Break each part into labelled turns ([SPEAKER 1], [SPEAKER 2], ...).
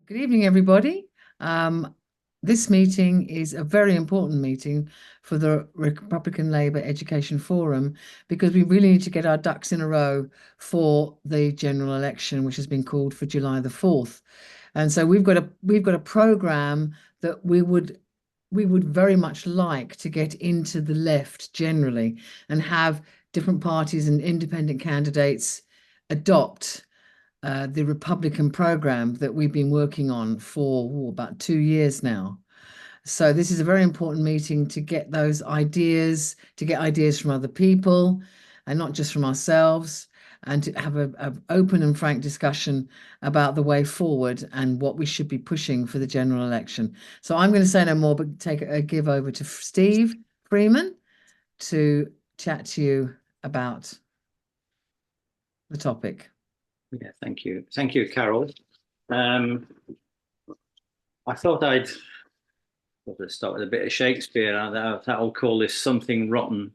[SPEAKER 1] Good evening, everybody. This meeting is a very important meeting for the Republican Labour Education Forum because we really need to get our ducks in a row for the general election, which has been called for July the 4th. And so we've got a program that we would very much like to get into the left generally and have different parties and independent candidates adopt the Republican program that we've been working on for about 2 years now. So this is a very important meeting to get those ideas, to get ideas from other people and not just from ourselves, and to have an open and frank discussion about the way forward and what we should be pushing for the general election. So I'm going to say no more, but give over to Steve Freeman to chat to you about the topic.
[SPEAKER 2] Yeah, thank you. Thank you, Carol. I thought I'd start with a bit of Shakespeare. I'll call this Something Rotten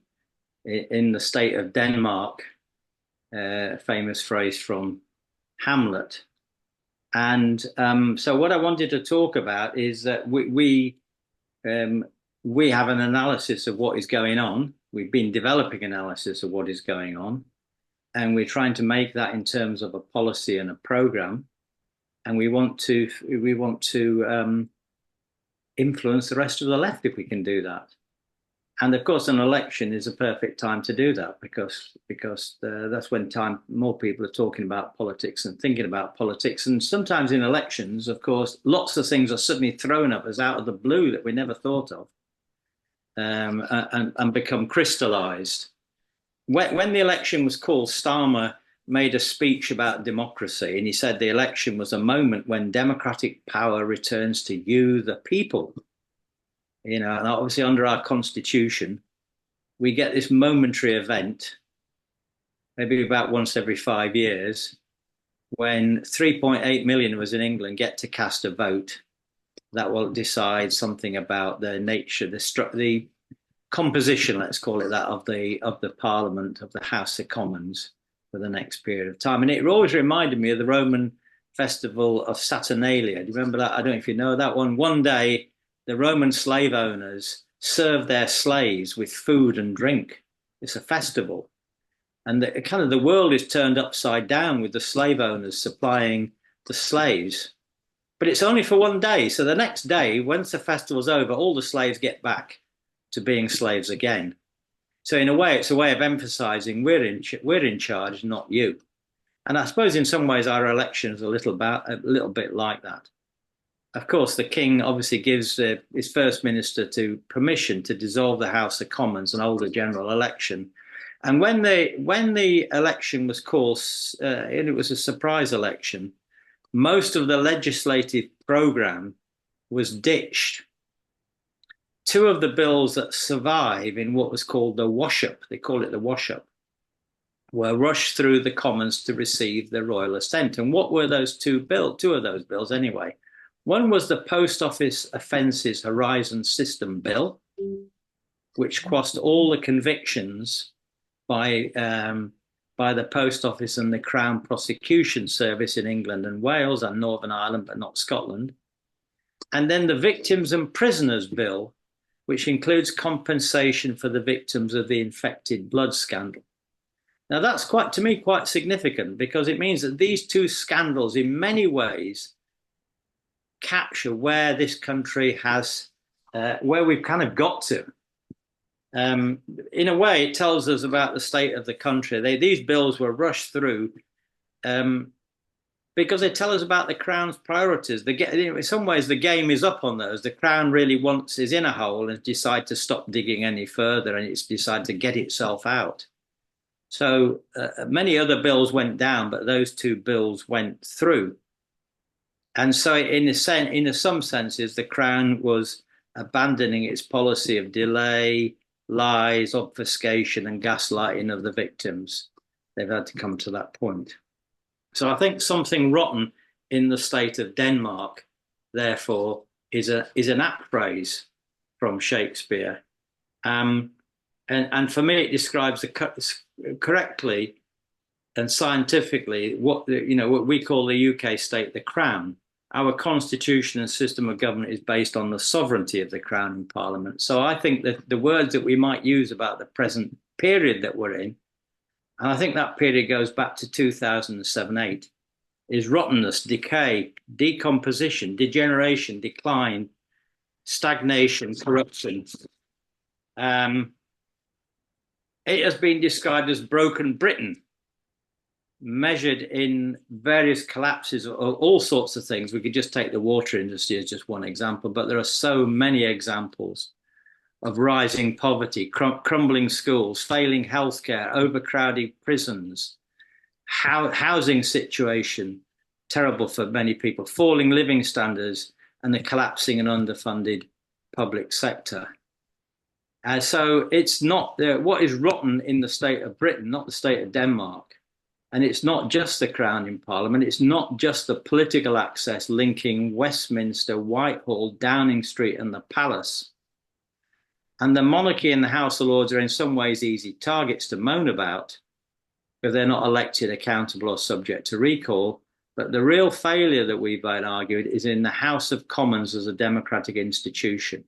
[SPEAKER 2] in the State of Denmark, a famous phrase from Hamlet. And so what I wanted to talk about is that we have an analysis of what is going on. We've been developing analysis of what is going on. And we're trying to make that in terms of a policy and a program, and we want to influence the rest of the left if we can do that. And of course, an election is a perfect time to do that because that's when more people are talking about politics and thinking about politics. And sometimes in elections, of course, lots of things are suddenly thrown up as out of the blue that we never thought of, and become crystallized. When the election was called, Starmer made a speech about democracy, and he said the election was a moment when democratic power returns to you, the people. And obviously under our constitution, we get this momentary event, maybe about once every 5 years, when 3.8 million of us in England get to cast a vote that will decide something about the nature, the composition, let's call it that, of the Parliament, of the House of Commons for the next period of time. And it always reminded me of the Roman festival of Saturnalia. Do you remember that? I don't know if you know that one. One day, the Roman slave owners served their slaves with food and drink. It's a festival. And the world is turned upside down with the slave owners supplying the slaves. But it's only for one day. So the next day, once the festival's over, all the slaves get back to being slaves again. So in a way, it's a way of emphasizing we're in charge, not you. And I suppose in some ways our election is a little bit like that. Of course, the king obviously gives his first minister permission to dissolve the House of Commons and hold a general election. And when the election was called, and it was a surprise election, most of the legislative program was ditched. Two of the bills that survive in what was called the wash-up, they call it the wash-up, were rushed through the Commons to receive the royal assent. And what were those two bills? Two of those bills anyway. One was the Post Office Offences Horizon System Bill, which quashed all the convictions by the Post Office and the Crown Prosecution Service in England and Wales and Northern Ireland, but not Scotland. And then the Victims and Prisoners Bill, which includes compensation for the victims of the infected blood scandal. Now that's to me quite significant, because it means that these two scandals in many ways capture where this country has, where we've kind of got to. In a way, it tells us about the state of the country. These bills were rushed through because they tell us about the Crown's priorities. In some ways, the game is up on those. The Crown really is in a hole and decided to stop digging any further, and it's decided to get itself out. So many other bills went down, but those two bills went through. And so in some senses, the Crown was abandoning its policy of delay, lies, obfuscation, and gaslighting of the victims. They've had to come to that point. So I think Something Rotten in the State of Denmark, therefore, is an apt phrase from Shakespeare. And for me, it describes correctly and scientifically what we call the UK state, the Crown. our constitution and system of government is based on the sovereignty of the Crown and Parliament. So I think that the words that we might use about the present period that we're in, and I think that period goes back to 2007-8, is rottenness, decay, decomposition, degeneration, decline, stagnation, corruption. It has been described as broken Britain, measured in various collapses of all sorts of things. We could just take the water industry as just one example, but there are so many examples of rising poverty, crumbling schools, failing healthcare, overcrowded prisons, housing situation, terrible for many people, falling living standards, and the collapsing and underfunded public sector. So it's not what is rotten in the state of Britain, not the state of Denmark. And it's not just the Crown in Parliament. It's not just the political access linking Westminster, Whitehall, Downing Street, and the Palace. And the monarchy and the House of Lords are in some ways easy targets to moan about because they're not elected, accountable, or subject to recall. But the real failure that we've been argued is in the House of Commons as a democratic institution.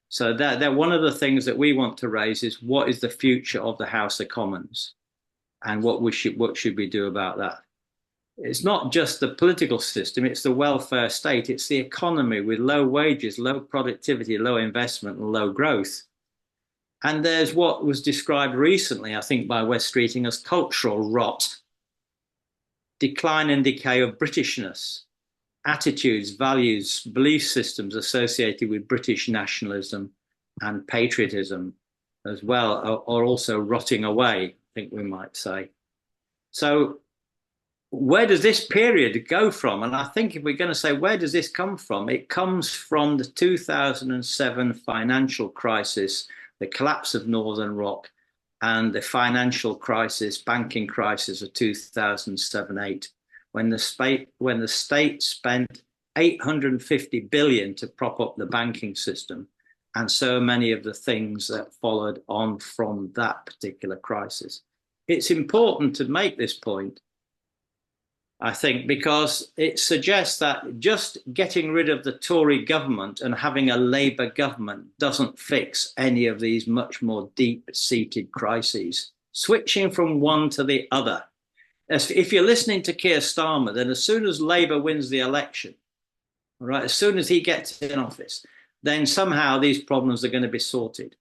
[SPEAKER 2] So that one of the things that we want to raise is what is the future of the House of Commons? And what should we do about that? It's not just the political system, it's the welfare state, it's the economy with low wages, low productivity, low investment, and low growth. And there's what was described recently, I think, by West Streeting as cultural rot, decline and decay of Britishness, attitudes, values, belief systems associated with British nationalism and patriotism as well are also rotting away, I think we might say. So where does this period go from? And I think if we're going to say, where does this come from? It comes from the 2007 financial crisis, the collapse of Northern Rock, and the financial crisis, banking crisis of 2007-8, when the state spent 850 billion to prop up the banking system, and so many of the things that followed on from that particular crisis. It's important to make this point, I think, because it suggests that just getting rid of the Tory government and having a Labour government doesn't fix any of these much more deep-seated crises. Switching from one to the other. If you're listening to Keir Starmer, then as soon as Labour wins the election, all right, as soon as he gets in office, then somehow these problems are going to be sorted.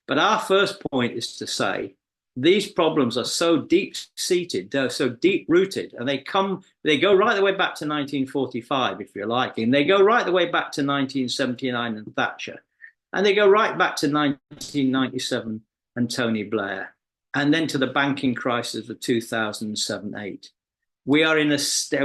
[SPEAKER 2] But our first point is to say, these problems are so deep-seated, they're so deep-rooted, and they go right the way back to 1945, if you're liking. They go right the way back to 1979 and Thatcher. And they go right back to 1997 and Tony Blair. And then to the banking crisis of 2007-8. We are in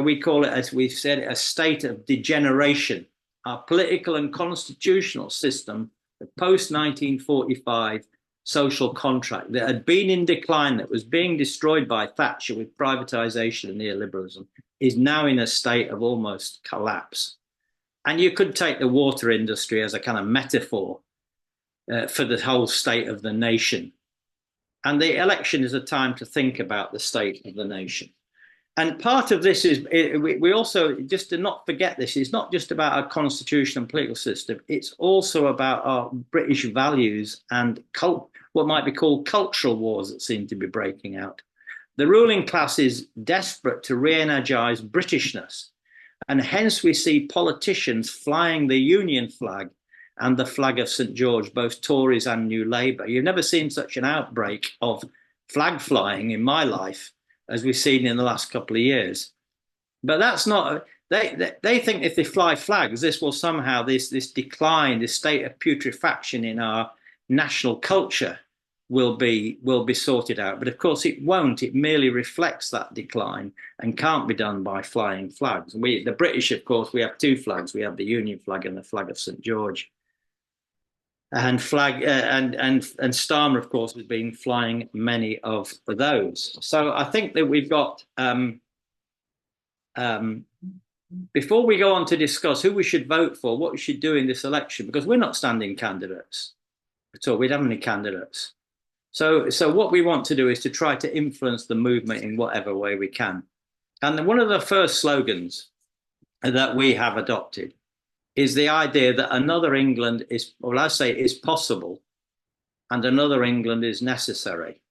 [SPEAKER 2] we call it, as we've said, a state of degeneration. Our political and constitutional system, the post-1945 social contract that had been in decline, that was being destroyed by Thatcher with privatization and neoliberalism, is now in a state of almost collapse. And you could take the water industry as a kind of metaphor for the whole state of the nation. And the election is a time to think about the state of the nation. And part of this is, we also, just to not forget this, it's not just about our constitution and political system, it's also about our British values and what might be called cultural wars that seem to be breaking out. The ruling class is desperate to re-energize Britishness, and hence we see politicians flying the Union flag and the flag of St. George, both Tories and New Labour. You've never seen such an outbreak of flag flying in my life as we've seen in the last couple of years. But that's not, they think if they fly flags, this will somehow, this decline, this state of putrefaction in our national culture will be sorted out. But of course it won't. It merely reflects that decline and can't be done by flying flags. The British, of course, we have two flags. We have the Union flag and the flag of St. George. And Starmer, of course, has been flying many of those. So I think that we've got, before we go on to discuss who we should vote for, what we should do in this election, because we're not standing candidates at all. We don't have any candidates. So what we want to do is to try to influence the movement in whatever way we can. And one of the first slogans that we have adopted is the idea that another England is, well, I say is possible, and another England is necessary.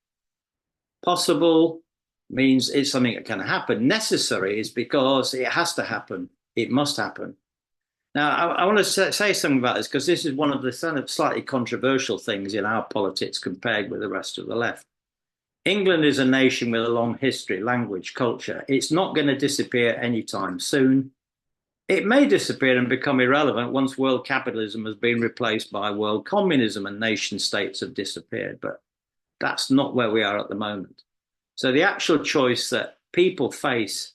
[SPEAKER 2] Possible means it's something that can happen. Necessary is because it has to happen. It must happen. Now, I want to say something about this because this is one of the slightly controversial things in our politics compared with the rest of the left. England is a nation with a long history, language, culture. It's not going to disappear anytime soon. It may disappear and become irrelevant once world capitalism has been replaced by world communism and nation states have disappeared. But that's not where we are at the moment. So the actual choice that people face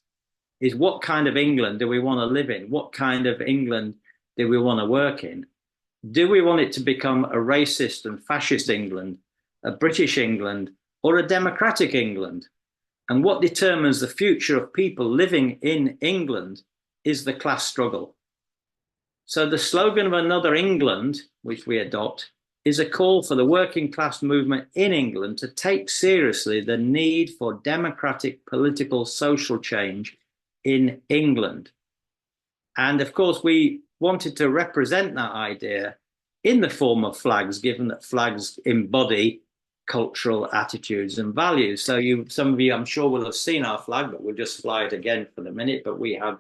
[SPEAKER 2] is what kind of England do we want to live in? What kind of England do we want to work in? Do we want it to become a racist and fascist England, a British England, or a democratic England? And what determines the future of people living in England is the class struggle. So the slogan of Another England, which we adopt, is a call for the working class movement in England to take seriously the need for democratic political social change in England. And of course, we wanted to represent that idea in the form of flags, given that flags embody cultural attitudes and values. So some of you, I'm sure, will have seen our flag, but we'll just fly it again for the minute. But we have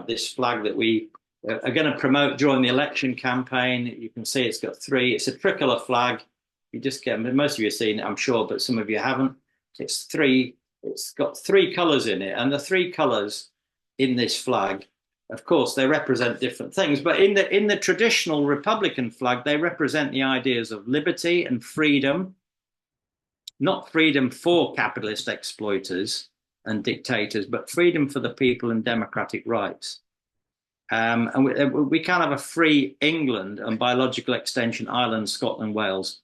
[SPEAKER 2] this flag that we are going to promote during the election campaign. You can see it's got three. It's a tricolour flag. You just get, most of you have seen it, I'm sure, but some of you haven't. It's got three colours in it, and the three colours in this flag, of course, they represent different things. But in the traditional Republican flag, they represent the ideas of liberty and freedom, not freedom for capitalist exploiters and dictators, but freedom for the people and democratic rights. And we can't have a free England and, by logical extension, Ireland, Scotland, Wales,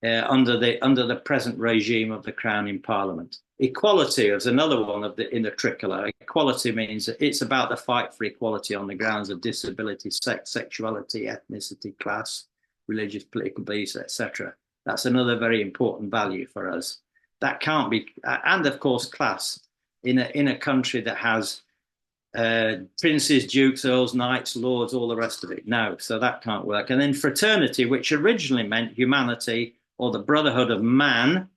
[SPEAKER 2] under the present regime of the Crown in Parliament. Equality is another one in the tricolour. Equality means that it's about the fight for equality on the grounds of disability, sex, sexuality, ethnicity, class, religious, political beliefs, etc. That's another very important value for us. That can't be, and of course, class in a country that has princes, dukes, earls, knights, lords, all the rest of it. No, so that can't work. And then fraternity, which originally meant humanity or the brotherhood of man,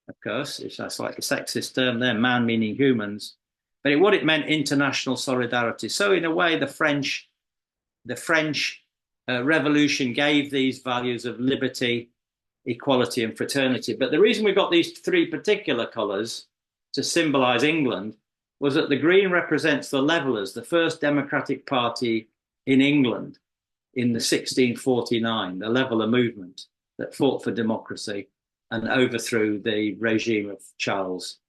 [SPEAKER 2] of course, it's a slightly sexist term there, man meaning humans, but what it meant, international solidarity. So in a way, the French Revolution gave these values of liberty, equality, and fraternity. But the reason we got these three particular colours to symbolise England was that the green represents the Levellers, the first democratic party in England in the 1649, the Leveller movement that fought for democracy and overthrew the regime of Charles.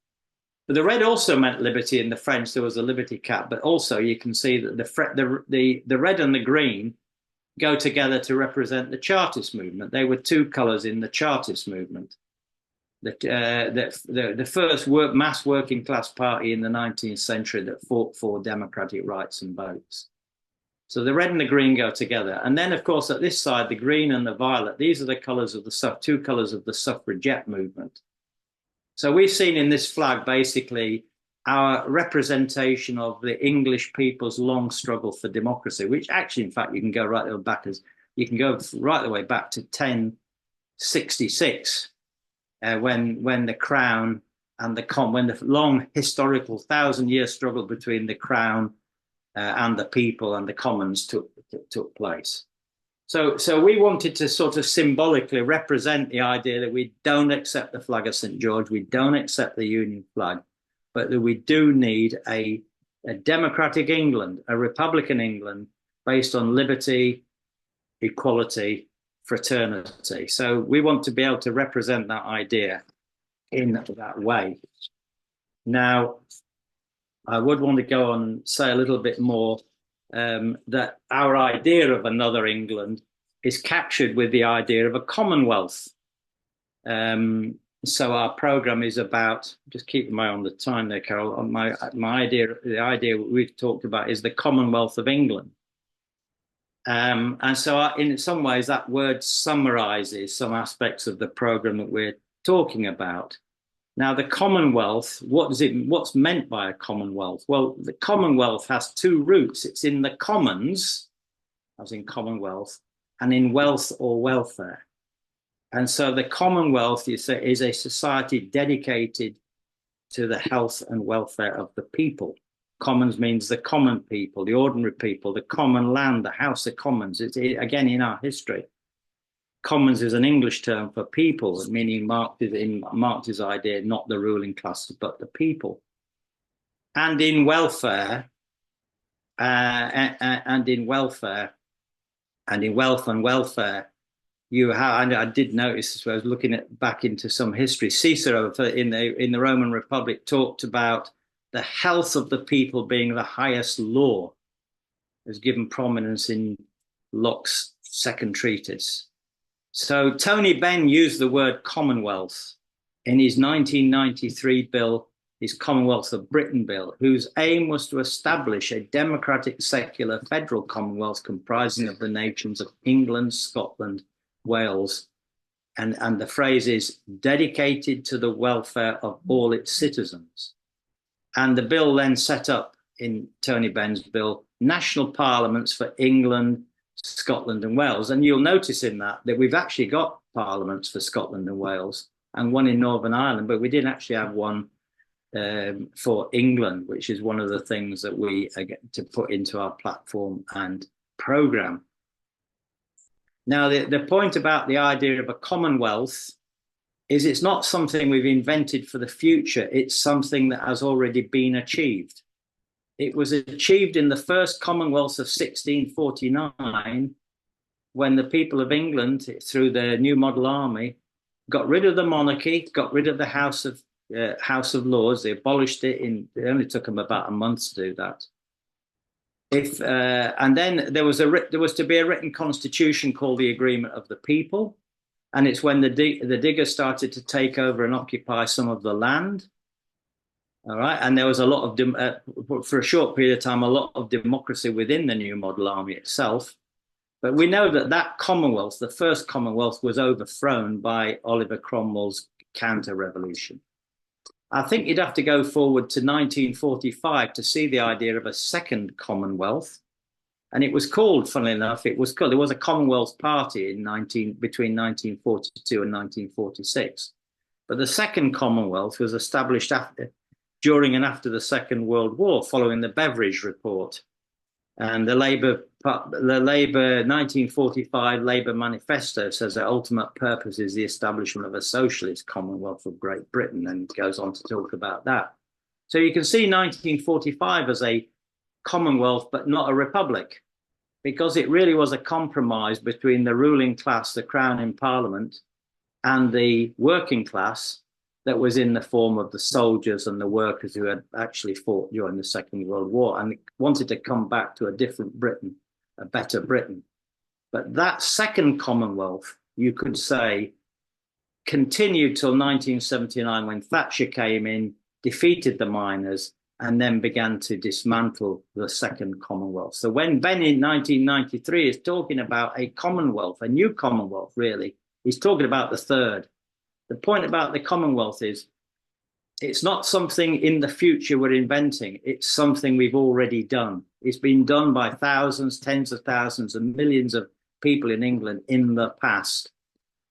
[SPEAKER 2] But the red also meant liberty in the French. There was a liberty cap, but also you can see that the red and the green go together to represent the Chartist movement. They were two colours in the Chartist movement. The first mass working class party in the 19th century that fought for democratic rights and votes. So the red and the green go together. And then, of course, at this side, the green and the violet, these are the colours of the two colours of the suffragette movement. So we've seen in this flag, basically, our representation of the English people's long struggle for democracy, which actually, in fact, you can go right the way back to 1066. When the crown and when the long historical 1,000-year struggle between the crown and the people and the commons took place. So we wanted to sort of symbolically represent the idea that we don't accept the flag of St. George, we don't accept the Union flag, but that we do need a democratic England, a republican England based on liberty, equality, fraternity. So we want to be able to represent that idea in that way. Now, I would want to go on and say a little bit more that our idea of another England is captured with the idea of a commonwealth. So our programme is about, just keeping my eye on the time there, Carol, the idea we've talked about is the Commonwealth of England. And so in some ways that word summarises some aspects of the programme that we're talking about. Now, the Commonwealth, what's meant by a Commonwealth? Well, the Commonwealth has two roots. It's in the commons, as in Commonwealth, and in wealth or welfare. And so the Commonwealth, you say, is a society dedicated to the health and welfare of the people. Commons means the common people, the ordinary people, the common land, the House of Commons. It's, again, in our history. Commons is an English term for people, meaning Marx's idea, not the ruling class, but the people. And in welfare, and in welfare, and in wealth and welfare, you have, and I did notice as I was looking back into some history, Cicero in the Roman Republic talked about the health of the people being the highest law, as given prominence in Locke's second treatise. So Tony Benn used the word Commonwealth in his 1993 bill, his Commonwealth of Britain bill, whose aim was to establish a democratic, secular federal Commonwealth comprising of the nations of England, Scotland, Wales, and the phrase is dedicated to the welfare of all its citizens. And the bill then set up, in Tony Benn's bill, national parliaments for England, Scotland and Wales. And you'll notice in that we've actually got parliaments for Scotland and Wales and one in Northern Ireland, but we didn't actually have one for England, which is one of the things that we get to put into our platform and programme. Now, the point about the idea of a Commonwealth is it's not something we've invented for the future. It's something that has already been achieved. It was achieved in the first Commonwealth of 1649 when the people of England, through the New Model Army, got rid of the monarchy, got rid of the House of Lords. They abolished it. It only took them about a month to do that. And then there was to be a written constitution called the Agreement of the People, and it's when the diggers started to take over and occupy some of the land. All right, and there was a lot of for a short period of time, a lot of democracy within the New Model Army itself. But we know that Commonwealth, the first Commonwealth, was overthrown by Oliver Cromwell's counter-revolution. I think you'd have to go forward to 1945 to see the idea of a second Commonwealth. And it was called, funnily enough, there was a Commonwealth Party between 1942 and 1946. But the second Commonwealth was established during and after the Second World War, following the Beveridge Report. And the Labour 1945 Labour Manifesto says their ultimate purpose is the establishment of a socialist Commonwealth of Great Britain, and it goes on to talk about that. So you can see 1945 as a Commonwealth, but not a republic, because it really was a compromise between the ruling class, the Crown in Parliament, and the working class that was in the form of the soldiers and the workers who had actually fought during the Second World War and wanted to come back to a different Britain, a better Britain. But that second Commonwealth, you could say, continued till 1979 when Thatcher came in, defeated the miners, and then began to dismantle the second Commonwealth. So when Benn in 1993 is talking about a Commonwealth, a new Commonwealth really, he's talking about the third. The point about the Commonwealth is it's not something in the future we're inventing. It's something we've already done. It's been done by thousands, tens of thousands and millions of people in England in the past.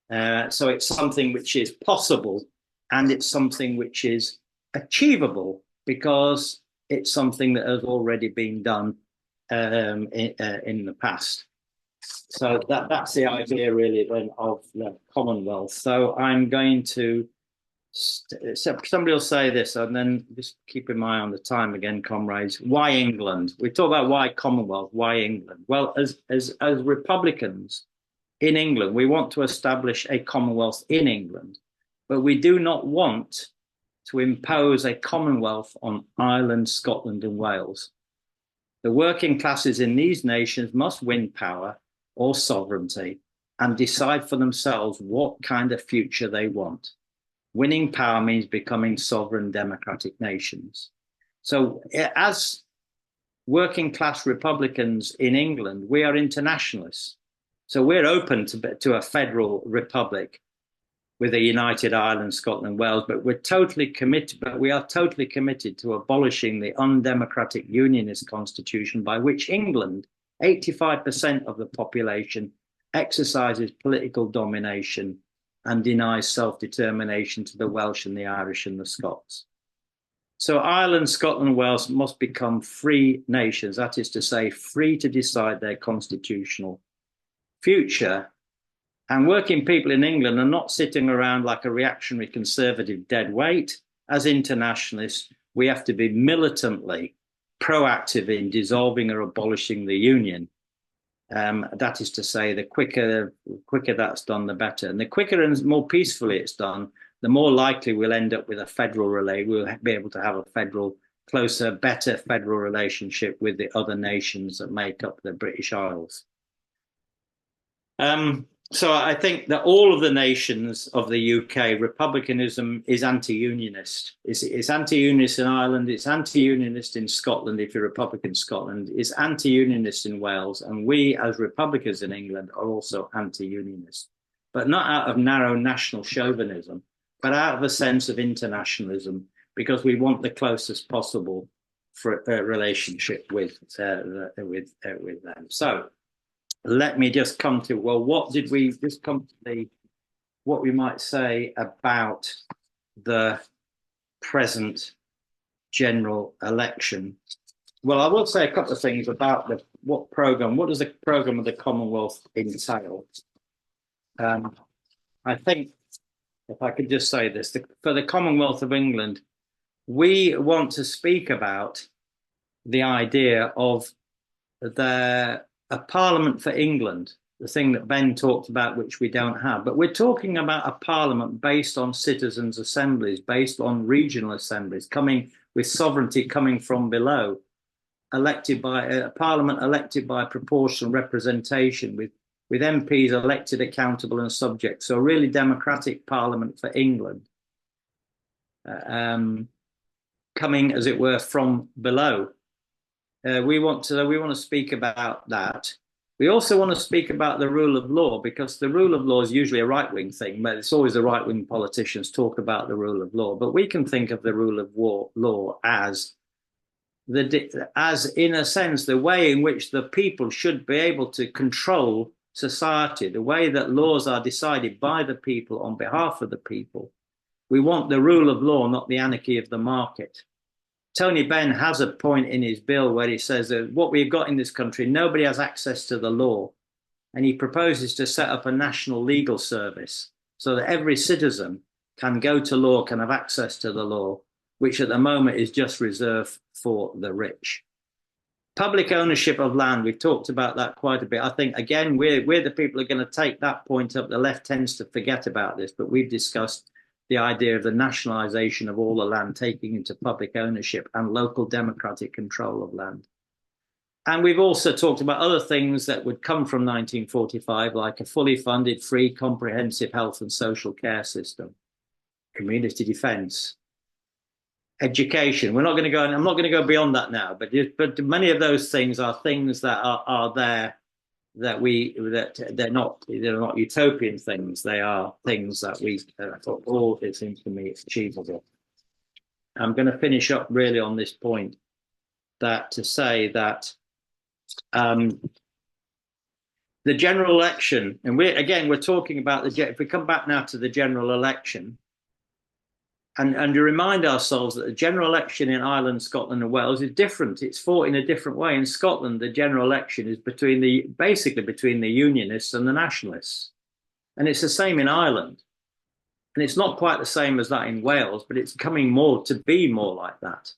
[SPEAKER 2] So it's something which is possible, and it's something which is achievable because it's something that has already been done in the past. So that's the idea really then of the Commonwealth. So I'm going to, somebody will say this, and then just keep in eye on the time again, comrades. Why England? We talk about why Commonwealth, why England? Well, as Republicans in England, we want to establish a Commonwealth in England, but we do not want to impose a Commonwealth on Ireland, Scotland and Wales. The working classes in these nations must win power or sovereignty and decide for themselves what kind of future they want. Winning power means becoming sovereign democratic nations. So as working class Republicans in England, we are internationalists. So we're open to a federal republic. with a united Ireland, Scotland, Wales, but we are totally committed to abolishing the undemocratic unionist constitution by which England, 85% of the population, exercises political domination and denies self-determination to the Welsh and the Irish and the Scots. So Ireland, Scotland, and Wales must become free nations, that is to say, free to decide their constitutional future. And working people in England are not sitting around like a reactionary conservative dead weight. As internationalists, we have to be militantly proactive in dissolving or abolishing the union. That is to say, the quicker that's done, the better. And the quicker and more peacefully it's done, the more likely we'll end up with a federal relay. We'll be able to have a closer, better federal relationship with the other nations that make up the British Isles. So I think that all of the nations of the UK, republicanism is anti-unionist. It's anti-unionist in Ireland, it's anti-unionist in Scotland if you're Republican Scotland, it's anti-unionist in Wales, and we as Republicans in England are also anti-unionist. But not out of narrow national chauvinism, but out of a sense of internationalism, because we want the closest possible for a relationship with them. So let me just come to, well, what we might say about the present general election. Well, I will say a couple of things about what does the programme of the Commonwealth entail? I think, if I could just say this, for the Commonwealth of England, we want to speak about the idea of a parliament for England, the thing that Ben talked about, which we don't have. But we're talking about a parliament based on citizens' assemblies, based on regional assemblies, coming with sovereignty coming from below, elected by a parliament elected by proportional representation with MPs elected, accountable and subject. So a really democratic parliament for England, coming, as it were, from below. We want to speak about that. We also want to speak about the rule of law, because the rule of law is usually a right-wing thing, but it's always the right-wing politicians talk about the rule of law. But we can think of the rule of law as in a sense, the way in which the people should be able to control society, the way that laws are decided by the people on behalf of the people. We want the rule of law, not the anarchy of the market. Tony Benn has a point in his bill where he says that what we've got in this country, nobody has access to the law. And he proposes to set up a national legal service so that every citizen can go to law, can have access to the law, which at the moment is just reserved for the rich. Public ownership of land, we've talked about that quite a bit. I think, again, we're the people who are going to take that point up. The left tends to forget about this, but we've discussed the idea of the nationalisation of all the land, taking into public ownership and local democratic control of land. And we've also talked about other things that would come from 1945, like a fully funded, free, comprehensive health and social care system, community defence, education. We're not going to go, and I'm not going to go beyond that now, but many of those things are things that are there, that they're not utopian things. They are things that we all, it seems to me, it's achievable. I'm going to finish up really on this point, that to say that the general election, and we're talking about if we come back now to the general election, and to remind ourselves that the general election in Ireland, Scotland and Wales is different. It's fought in a different way. In Scotland, the general election is basically between the Unionists and the Nationalists. And it's the same in Ireland. And it's not quite the same as that in Wales, but it's coming more to be more like that.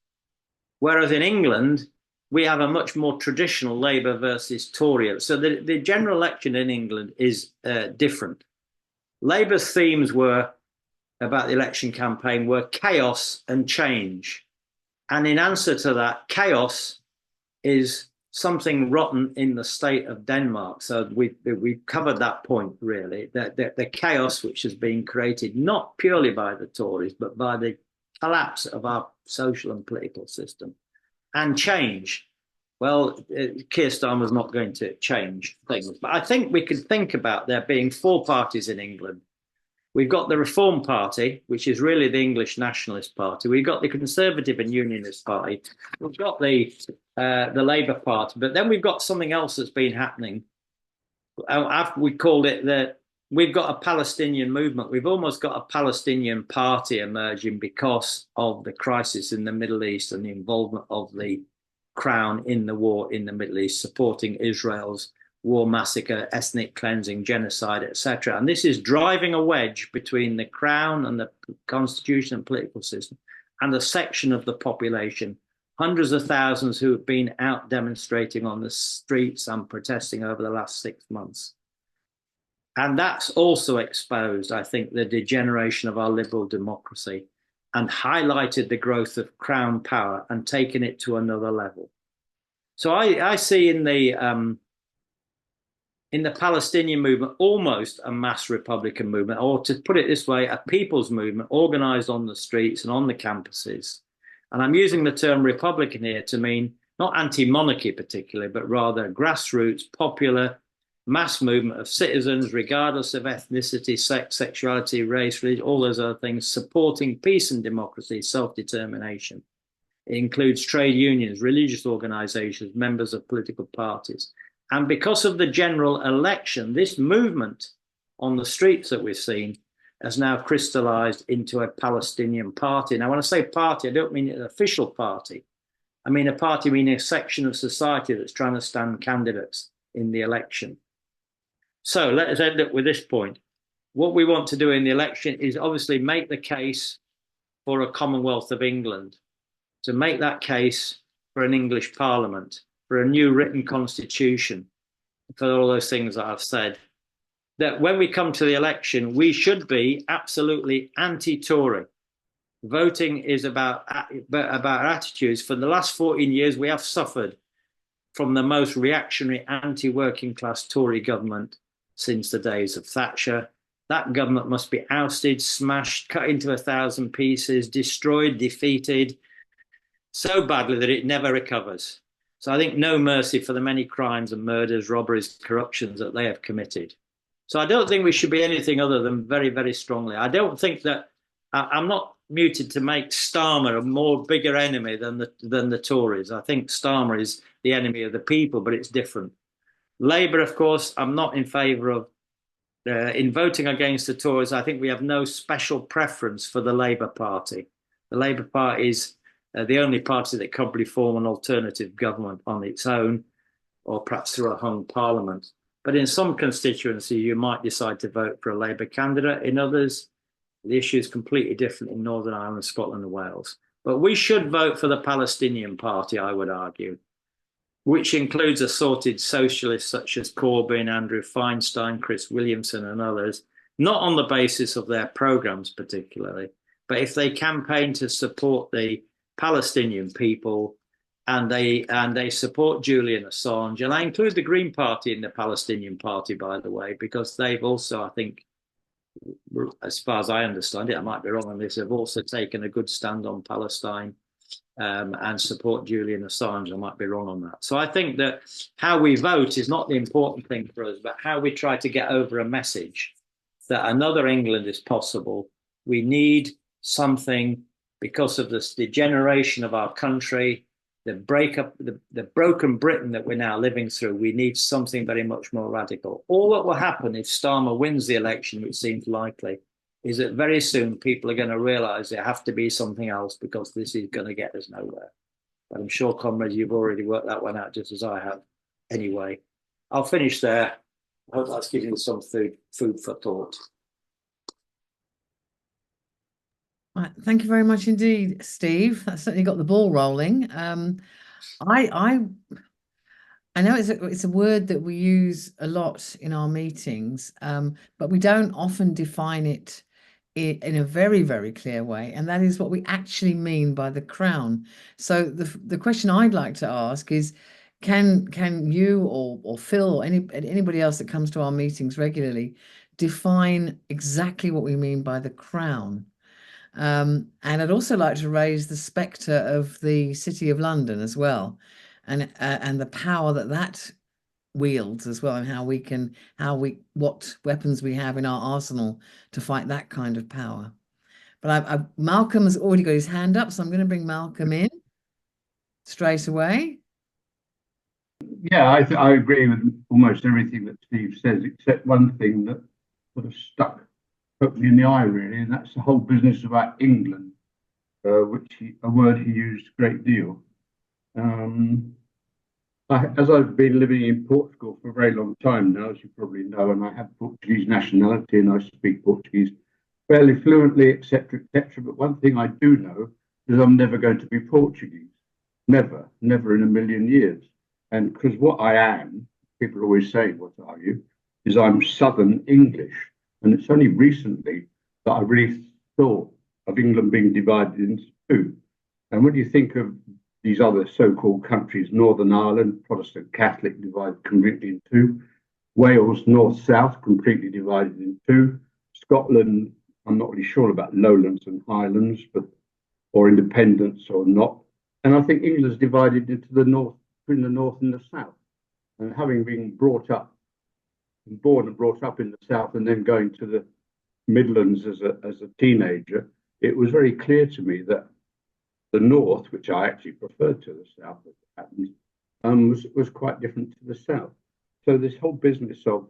[SPEAKER 2] Whereas in England, we have a much more traditional Labour versus Tory. So the general election in England is different. Labour's themes about the election campaign were chaos and change. And in answer to that, chaos is something rotten in the state of Denmark. So we've covered that point, really, that the chaos which has been created not purely by the Tories, but by the collapse of our social and political system. And change. Well, Keir Starmer's not going to change things. But I think we could think about there being four parties in England. We've got the Reform Party, which is really the English Nationalist Party. We've got the Conservative and Unionist Party. We've got the Labour Party, but then we've got something else that's been happening. We called it the. We've got a Palestinian movement. We've almost got a Palestinian party emerging because of the crisis in the Middle East and the involvement of the Crown in the war in the Middle East, supporting Israel's war massacre, ethnic cleansing, genocide, etc. And this is driving a wedge between the Crown and the constitution and political system and a section of the population, hundreds of thousands who have been out demonstrating on the streets and protesting over the last 6 months. And that's also exposed, I think, the degeneration of our liberal democracy and highlighted the growth of Crown power and taken it to another level. So I see in the Palestinian movement almost a mass Republican movement, or to put it this way, a people's movement organized on the streets and on the campuses. And I'm using the term Republican here to mean not anti-monarchy particularly, but rather grassroots, popular, mass movement of citizens, regardless of ethnicity, sex, sexuality, race, religion, all those other things, supporting peace and democracy, self-determination. It includes trade unions, religious organizations, members of political parties. And because of the general election, this movement on the streets that we've seen has now crystallized into a Palestinian party. Now, when I say party, I don't mean an official party. I mean a party meaning a section of society that's trying to stand candidates in the election. So let us end up with this point. What we want to do in the election is obviously make the case for a Commonwealth of England, to make that case for an English Parliament, for a new written constitution, for all those things that I've said. That when we come to the election, we should be absolutely anti-Tory. Voting is about attitudes. For the last 14 years, we have suffered from the most reactionary anti-working class Tory government since the days of Thatcher. That government must be ousted, smashed, cut into 1,000 pieces, destroyed, defeated, so badly that it never recovers. So I think no mercy for the many crimes and murders, robberies, corruptions that they have committed. So I don't think we should be anything other than very, very strongly. I don't think that I'm not muted to make Starmer a more bigger enemy than the Tories. I think Starmer is the enemy of the people, but it's different. Labour, of course, I'm not in favour of. In voting against the Tories, I think we have no special preference for the Labour Party. The Labour Party is the only party that can probably form an alternative government on its own, or perhaps through a hung parliament. But in some constituency, you might decide to vote for a Labour candidate. In others, the issue is completely different in Northern Ireland, Scotland and Wales. But we should vote for the Palestinian Party, I would argue, which includes assorted socialists such as Corbyn, Andrew Feinstein, Chris Williamson and others, not on the basis of their programmes particularly, but if they campaign to support the Palestinian people and they support Julian Assange. And I include the Green Party in the Palestinian Party, by the way, because they've also, I think, as far as I understand it, I might be wrong on this, have also taken a good stand on Palestine and support Julian Assange. I might be wrong on that. So I think that how we vote is not the important thing for us, but how we try to get over a message that another England is possible. We need something because of this degeneration of our country, the breakup, the broken Britain that we're now living through. We need something very much more radical. All that will happen if Starmer wins the election, which seems likely, is that very soon people are going to realise there have to be something else because this is going to get us nowhere. But I'm sure, comrades, you've already worked that one out just as I have. Anyway, I'll finish there. I hope that's giving you some food for thought.
[SPEAKER 1] Right, thank you very much indeed, Steve. That certainly got the ball rolling. I know it's a word that we use a lot in our meetings, but we don't often define it in a very, very clear way, and that is what we actually mean by the crown. So the question I'd like to ask is, can you or Phil or anybody else that comes to our meetings regularly define exactly what we mean by the crown? And I'd also like to raise the spectre of the City of London as well, and the power that wields as well, and what weapons we have in our arsenal to fight that kind of power. But Malcolm has already got his hand up, so I'm going to bring Malcolm in straight away.
[SPEAKER 3] Yeah, I agree with almost everything that Steve says, except one thing that sort of put me in the eye, really, and that's the whole business about England, a word he used a great deal. As I've been living in Portugal for a very long time now, as you probably know, and I have Portuguese nationality and I speak Portuguese fairly fluently, etc., etc. But one thing I do know is I'm never going to be Portuguese. Never, never in a million years. And because what I am, people always say, "What are you?" is I'm Southern English. And it's only recently that I really thought of England being divided into two. And when you think of these other so-called countries, Northern Ireland, Protestant Catholic, divided completely in two, Wales, North-South, completely divided in two, Scotland, I'm not really sure about Lowlands and Highlands, but or independence or not. And I think England's divided into the north, between the north and the south. And having been born and brought up in the south, and then going to the Midlands as a teenager, it was very clear to me that the north, which I actually preferred to the south, as it happened, was quite different to the south. So this whole business of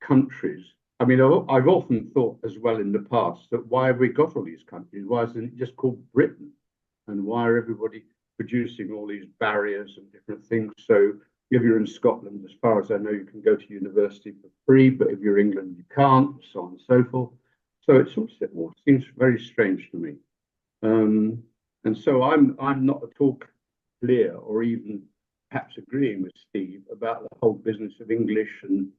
[SPEAKER 3] countries, I mean, I've often thought as well in the past that why have we got all these countries? Why isn't it just called Britain? And why are everybody producing all these barriers and different things? So if you're in Scotland, as far as I know, you can go to university for free, but if you're England, you can't, so on and so forth. So it all seems very strange to me. And so I'm not at all clear or even perhaps agreeing with Steve about the whole business of English, and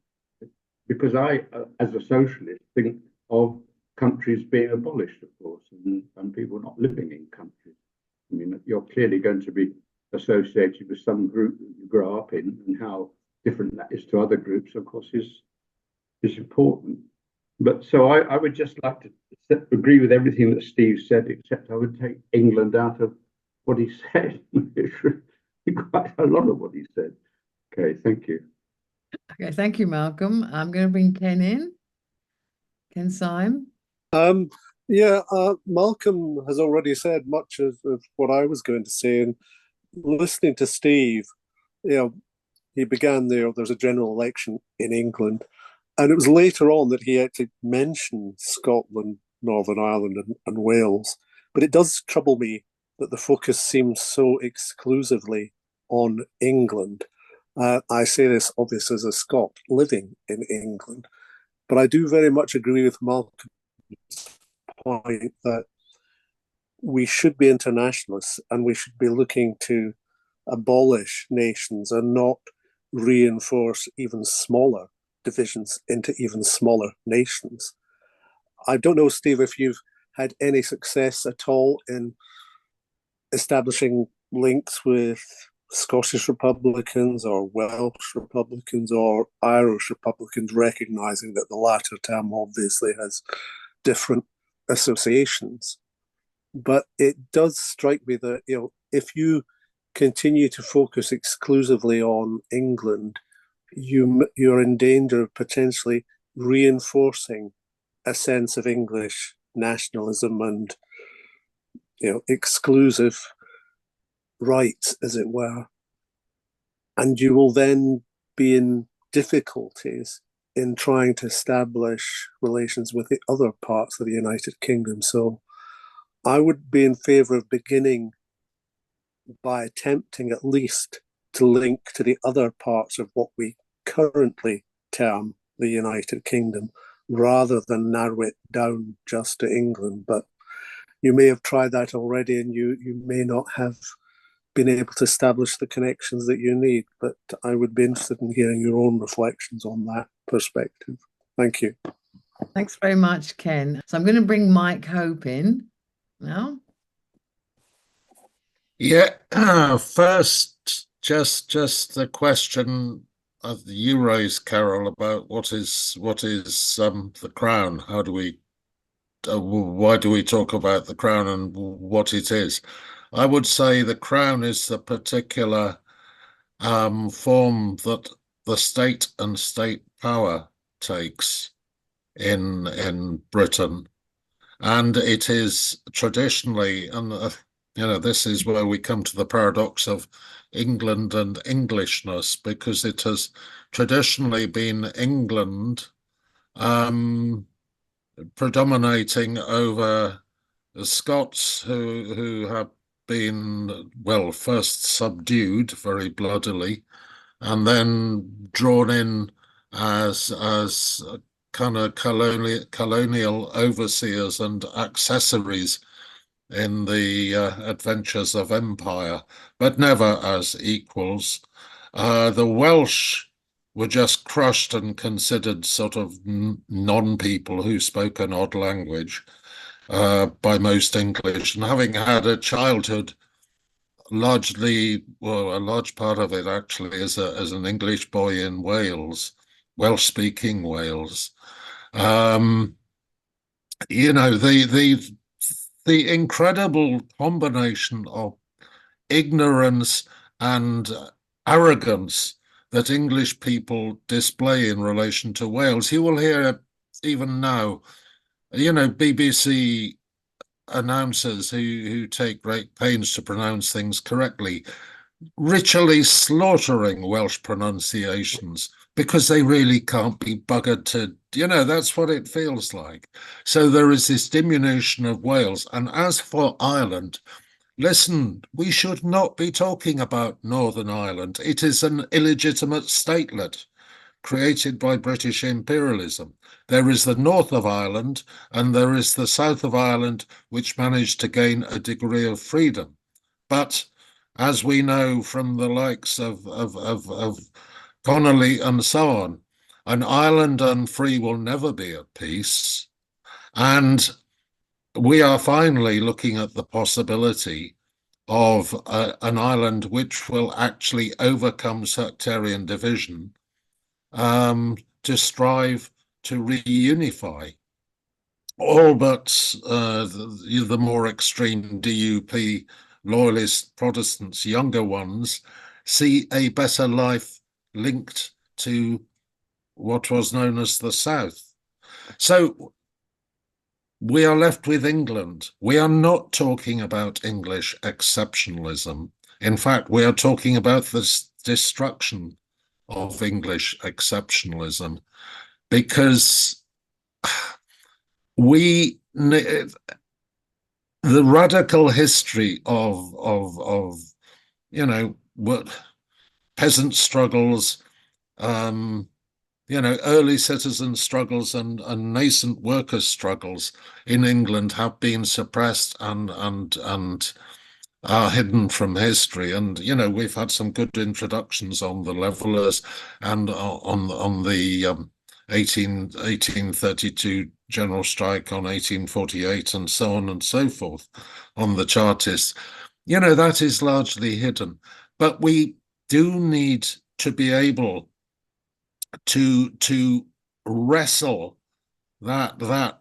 [SPEAKER 3] because I, as a socialist, think of countries being abolished, of course, and people not living in countries. I mean, you're clearly going to be associated with some group that you grow up in, and how different that is to other groups, of course, is important. But so I would just like to agree with everything that Steve said, except I would take England out of what he said. It's really quite a lot of what he said. Okay, thank you.
[SPEAKER 1] Okay, thank you, Malcolm. I'm going to bring Ken in. Ken Syme.
[SPEAKER 4] Malcolm has already said much of what I was going to say. And listening to Steve, he began there's a general election in England. And it was later on that he actually mentioned Scotland, Northern Ireland, and Wales. But it does trouble me that the focus seems so exclusively on England. I say this obviously as a Scot living in England, but I do very much agree with Malcolm's point that we should be internationalists and we should be looking to abolish nations and not reinforce even smaller divisions into even smaller nations. I don't know, Steve, if you've had any success at all in establishing links with Scottish Republicans or Welsh Republicans or Irish Republicans, recognizing that the latter term obviously has different associations. But it does strike me that, if you continue to focus exclusively on England, you're in danger of potentially reinforcing a sense of English nationalism and exclusive rights, as it were. And you will then be in difficulties in trying to establish relations with the other parts of the United Kingdom. So I would be in favour of beginning by attempting at least to link to the other parts of what we currently term the United Kingdom, rather than narrow it down just to England. But you may have tried that already, and you may not have been able to establish the connections that you need. But I would be interested in hearing your own reflections on that perspective. Thank you.
[SPEAKER 1] Thanks very much, Ken. So I'm going to bring Mike Hope in now.
[SPEAKER 5] Yeah, first, just the question of the you raised, Carol, about what is the crown? How do we why do we talk about the crown and what it is? I would say the crown is the particular form that the state and state power takes in Britain. And it is traditionally, and this is where we come to the paradox of England and Englishness, because it has traditionally been England predominating over the Scots, who have been, well, first subdued very bloodily, and then drawn in as kind of colonial overseers and accessories in the adventures of empire, but never as equals. The Welsh were just crushed and considered sort of non-people who spoke an odd language by most English, and having had a childhood largely, well, a large part of it actually as an English boy in Wales, Welsh-speaking Wales. The incredible combination of ignorance and arrogance that English people display in relation to Wales. You will hear even now, BBC announcers who take great pains to pronounce things correctly, ritually slaughtering Welsh pronunciations because they really can't be buggered to, that's what it feels like. So there is this diminution of Wales. And as for Ireland, listen, we should not be talking about Northern Ireland. It is an illegitimate statelet created by British imperialism. There is the north of Ireland and there is the south of Ireland, which managed to gain a degree of freedom. But as we know from the likes of Connolly and so on, an Ireland unfree will never be at peace. And we are finally looking at the possibility of an Ireland which will actually overcome sectarian division to strive to reunify. All but the more extreme DUP loyalist Protestants, younger ones, see a better life linked to what was known as the South. So we are left with England. We are not talking about English exceptionalism. In fact, we are talking about the destruction of English exceptionalism, because the radical history of what peasant struggles, early citizen struggles and nascent workers' struggles in England have been suppressed and are hidden from history. And we've had some good introductions on the Levellers and on the 1832 general strike, on 1848, and so on and so forth, on the Chartists. That is largely hidden, but we do need to be able to wrestle that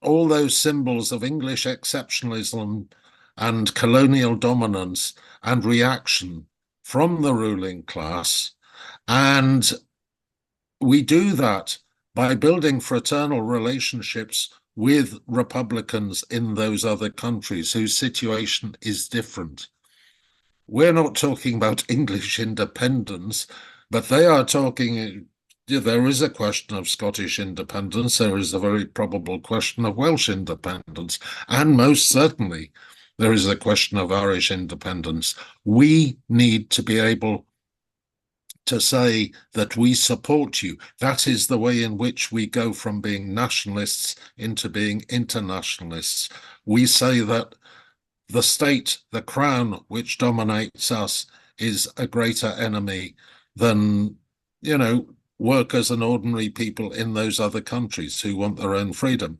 [SPEAKER 5] all those symbols of English exceptionalism and colonial dominance and reaction from the ruling class. And we do that by building fraternal relationships with Republicans in those other countries whose situation is different. We're not talking about English independence, but they are talking. There is a question of Scottish independence. There is a very probable question of Welsh independence. And most certainly, there is a question of Irish independence. We need to be able to say that we support you. That is the way in which we go from being nationalists into being internationalists. We say that the state, the crown, which dominates us, is a greater enemy than, workers and ordinary people in those other countries who want their own freedom.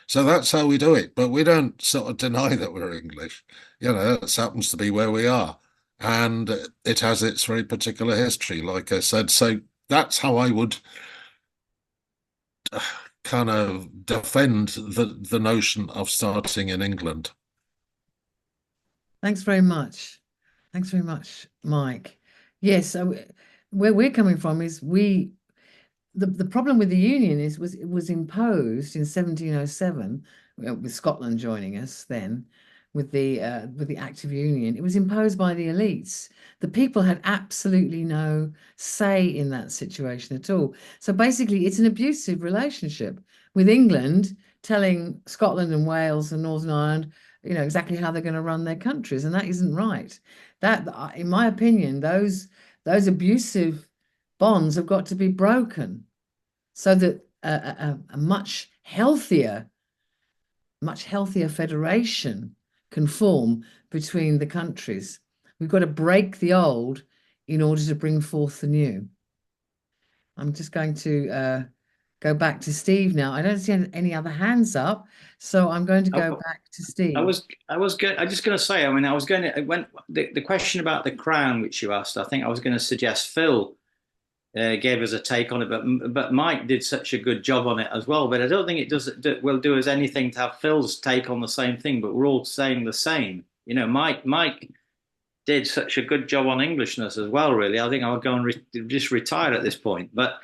[SPEAKER 5] So that's how we do it. But we don't sort of deny that we're English. That happens to be where we are. And it has its very particular history, like I said. So that's how I would kind of defend the notion of starting in England.
[SPEAKER 1] Thanks very much. Thanks very much, Mike. Yes, where we're coming from is the problem with the union it was imposed in 1707 with Scotland joining us then with the Act of Union. It was imposed by the elites. The people had absolutely no say in that situation at all. So basically, it's an abusive relationship with England telling Scotland and Wales and Northern Ireland, exactly how they're going to run their countries, and that isn't right. That, in my opinion, those abusive bonds have got to be broken so that a much healthier federation can form between the countries. We've got to break the old in order to bring forth the new. I'm just going to go back to Steve now. I don't see any other hands up, so I'm going to go back to Steve.
[SPEAKER 2] I was just going to say, I mean, I was going to, when the question about the crown, which you asked, I think I was going to suggest Phil gave us a take on it, but Mike did such a good job on it as well. But I don't think will do us anything to have Phil's take on the same thing. But we're all saying the same. Mike did such a good job on Englishness as well. Really, I think I'll go and just retire at this point. But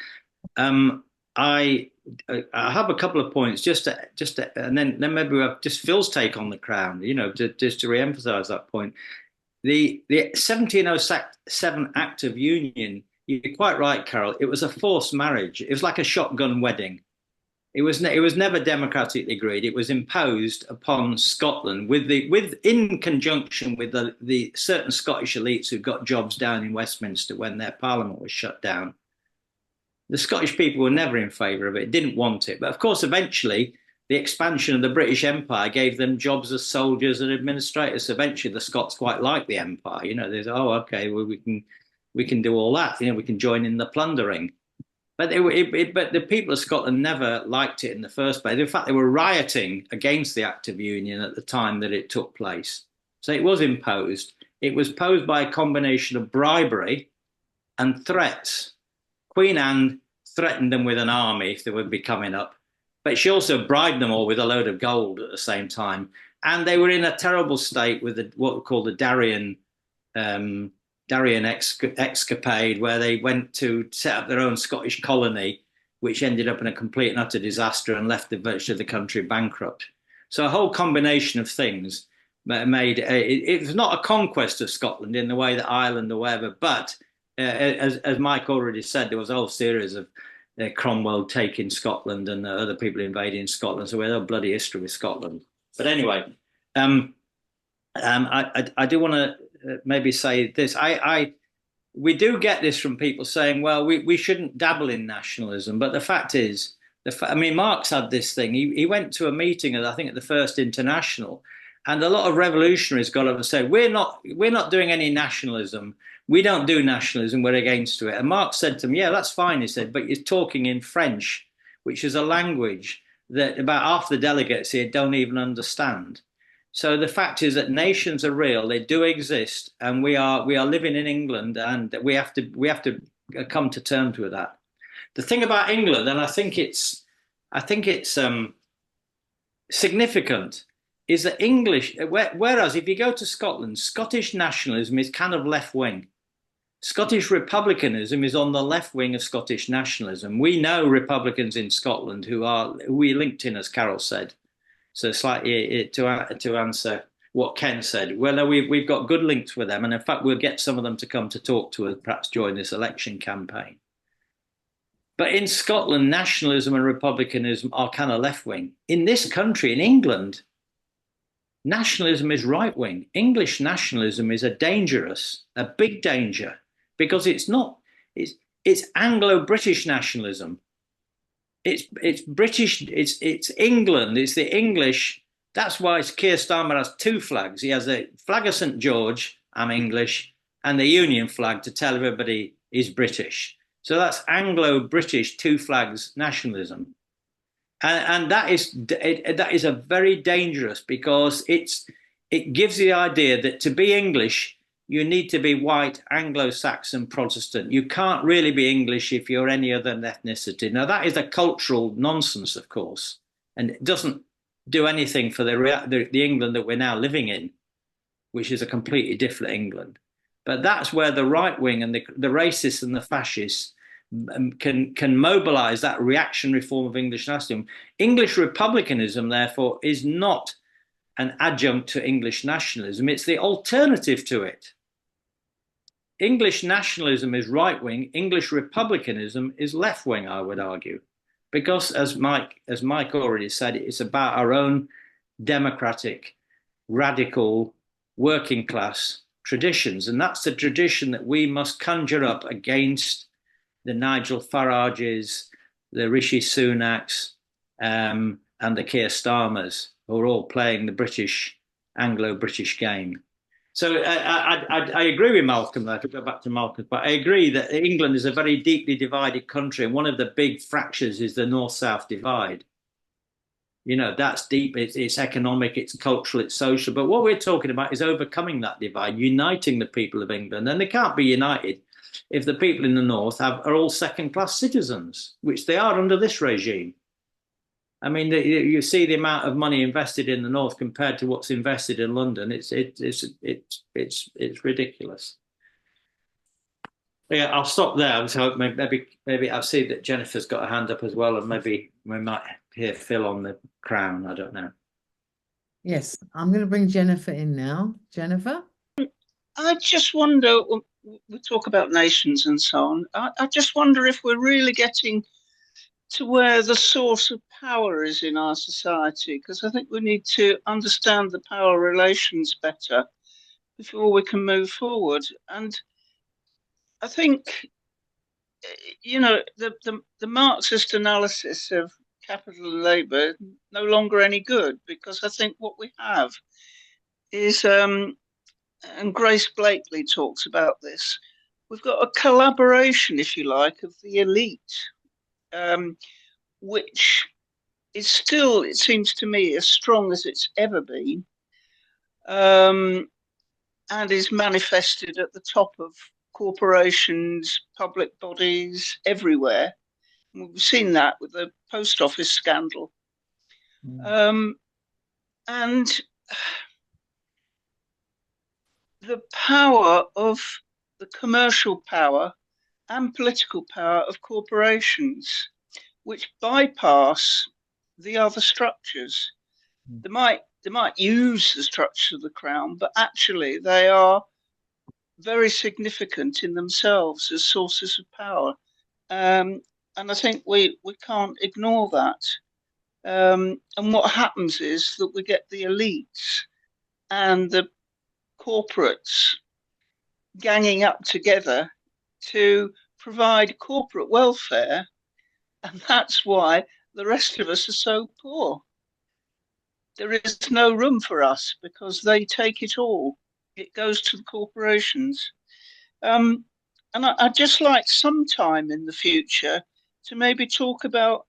[SPEAKER 2] I have a couple of points and then maybe we'll have just Phil's take on the crown. Just to re-emphasize that point. The 1707 Act of Union. You're quite right, Carol. It was a forced marriage. It was like a shotgun wedding. It was never democratically agreed. It was imposed upon Scotland in conjunction with the certain Scottish elites who got jobs down in Westminster when their parliament was shut down. The Scottish people were never in favour of it, didn't want it. But of course, eventually, the expansion of the British Empire gave them jobs as soldiers and administrators. So eventually, the Scots quite liked the empire. Okay, well, we can do all that. We can join in the plundering. But but the people of Scotland never liked it in the first place. In fact, they were rioting against the Act of Union at the time that it took place. So it was imposed. It was posed by a combination of bribery and threats. Queen Anne threatened them with an army if they would be coming up, but she also bribed them all with a load of gold at the same time. And they were in a terrible state with what we call the Darien escapade, where they went to set up their own Scottish colony, which ended up in a complete and utter disaster and left virtually the country bankrupt. So a whole combination of things made it was not a conquest of Scotland in the way that Ireland or whatever, but as Mike already said, there was a whole series of Cromwell taking Scotland and other people invading Scotland. So we had a bloody history with Scotland. But anyway, I do want to maybe say this. We do get this from people saying, well, we shouldn't dabble in nationalism. But the fact is, Marx had this thing. He went to a meeting, I think, at the First International, and a lot of revolutionaries got up and said, we're not doing any nationalism. We don't do nationalism. We're against it. And Marx said to him, yeah, that's fine. He said, but you're talking in French, which is a language that about half the delegates here don't even understand. So the fact is that nations are real; they do exist, and we are living in England, and we have to come to terms with that. The thing about England, and I think it's significant, is that whereas if you go to Scotland, Scottish nationalism is kind of left wing. Scottish republicanism is on the left wing of Scottish nationalism. We know Republicans in Scotland who we linked in, as Carol said. So slightly to answer what Ken said, well, we've got good links with them, and in fact, we'll get some of them to come to talk to us, perhaps during this election campaign. But in Scotland, nationalism and republicanism are kind of left wing. In this country, in England, nationalism is right wing. English nationalism is a big danger, because it's Anglo-British nationalism. It's British, it's England, it's the English. That's why Keir Starmer has two flags. He has a flag of St. George, I'm English, and the Union flag to tell everybody he's British. So that's Anglo-British two flags nationalism. And that is a very dangerous, because it gives the idea that to be English, you need to be white, Anglo-Saxon, Protestant. You can't really be English if you're any other ethnicity. Now, that is a cultural nonsense, of course, and it doesn't do anything for the England that we're now living in, which is a completely different England. But that's where the right wing and the racists and the fascists can mobilize that reactionary form of English nationalism. English republicanism, therefore, is not an adjunct to English nationalism. It's the alternative to it. English nationalism is right wing. English republicanism is left wing, I would argue, because as Mike already said, it's about our own democratic, radical, working class traditions, and that's the tradition that we must conjure up against the Nigel Farages, the Rishi Sunaks, and the Keir Starmers, who are all playing the Anglo-British game. So I agree with Malcolm there, to go back to Malcolm, but I agree that England is a very deeply divided country, and one of the big fractures is the North-South divide. You know, that's deep, it's economic, it's cultural, it's social, but what we're talking about is overcoming that divide, uniting the people of England, and they can't be united if the people in the North are all second-class citizens, which they are under this regime. I mean, you see the amount of money invested in the North compared to what's invested in London. It's ridiculous. Yeah, I'll stop there. So maybe I'll see that Jennifer's got a hand up as well, and maybe we might hear Phil on the Crown. I don't know.
[SPEAKER 1] Yes, I'm going to bring Jennifer in now. Jennifer?
[SPEAKER 6] I just wonder, we talk about nations and so on. I just wonder if we're really getting to where the source of power is in our society, because I think we need to understand the power relations better before we can move forward. And I think, you know, the Marxist analysis of capital and labour no longer any good, because I think what we have is, and Grace Blakely talks about this, we've got a collaboration, if you like, of the elite, which is still, it seems to me, as strong as it's ever been, and is manifested at the top of corporations, public bodies, everywhere. And we've seen that with the post office scandal. And the power of the commercial power and political power of corporations, which bypass the other structures. They might use the structure of the Crown, but actually they are very significant in themselves as sources of power. And I think we can't ignore that. And what happens is that we get the elites and the corporates ganging up together to provide corporate welfare, and that's why the rest of us are so poor. There is no room for us because they take it all. It goes to the corporations. And I'd just like sometime in the future to maybe talk about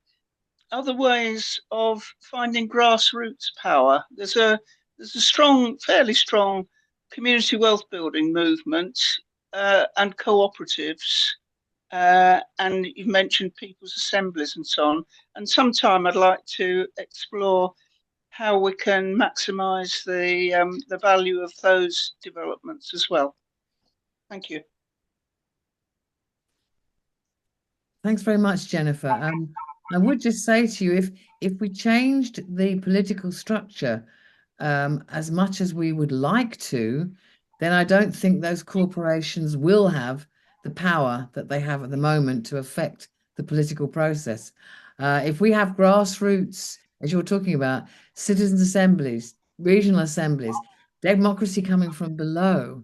[SPEAKER 6] other ways of finding grassroots power. There's a strong, fairly strong community wealth building movement and cooperatives. And you've mentioned people's assemblies and so on. And sometime I'd like to explore how we can maximise the value of those developments as well. Thank you.
[SPEAKER 1] Thanks very much, Jennifer. I would just say to you, if we changed the political structure as much as we would like to, then I don't think those corporations will have the power that they have at the moment to affect the political process. If we have grassroots, as you're talking about, citizens' assemblies, regional assemblies, democracy coming from below,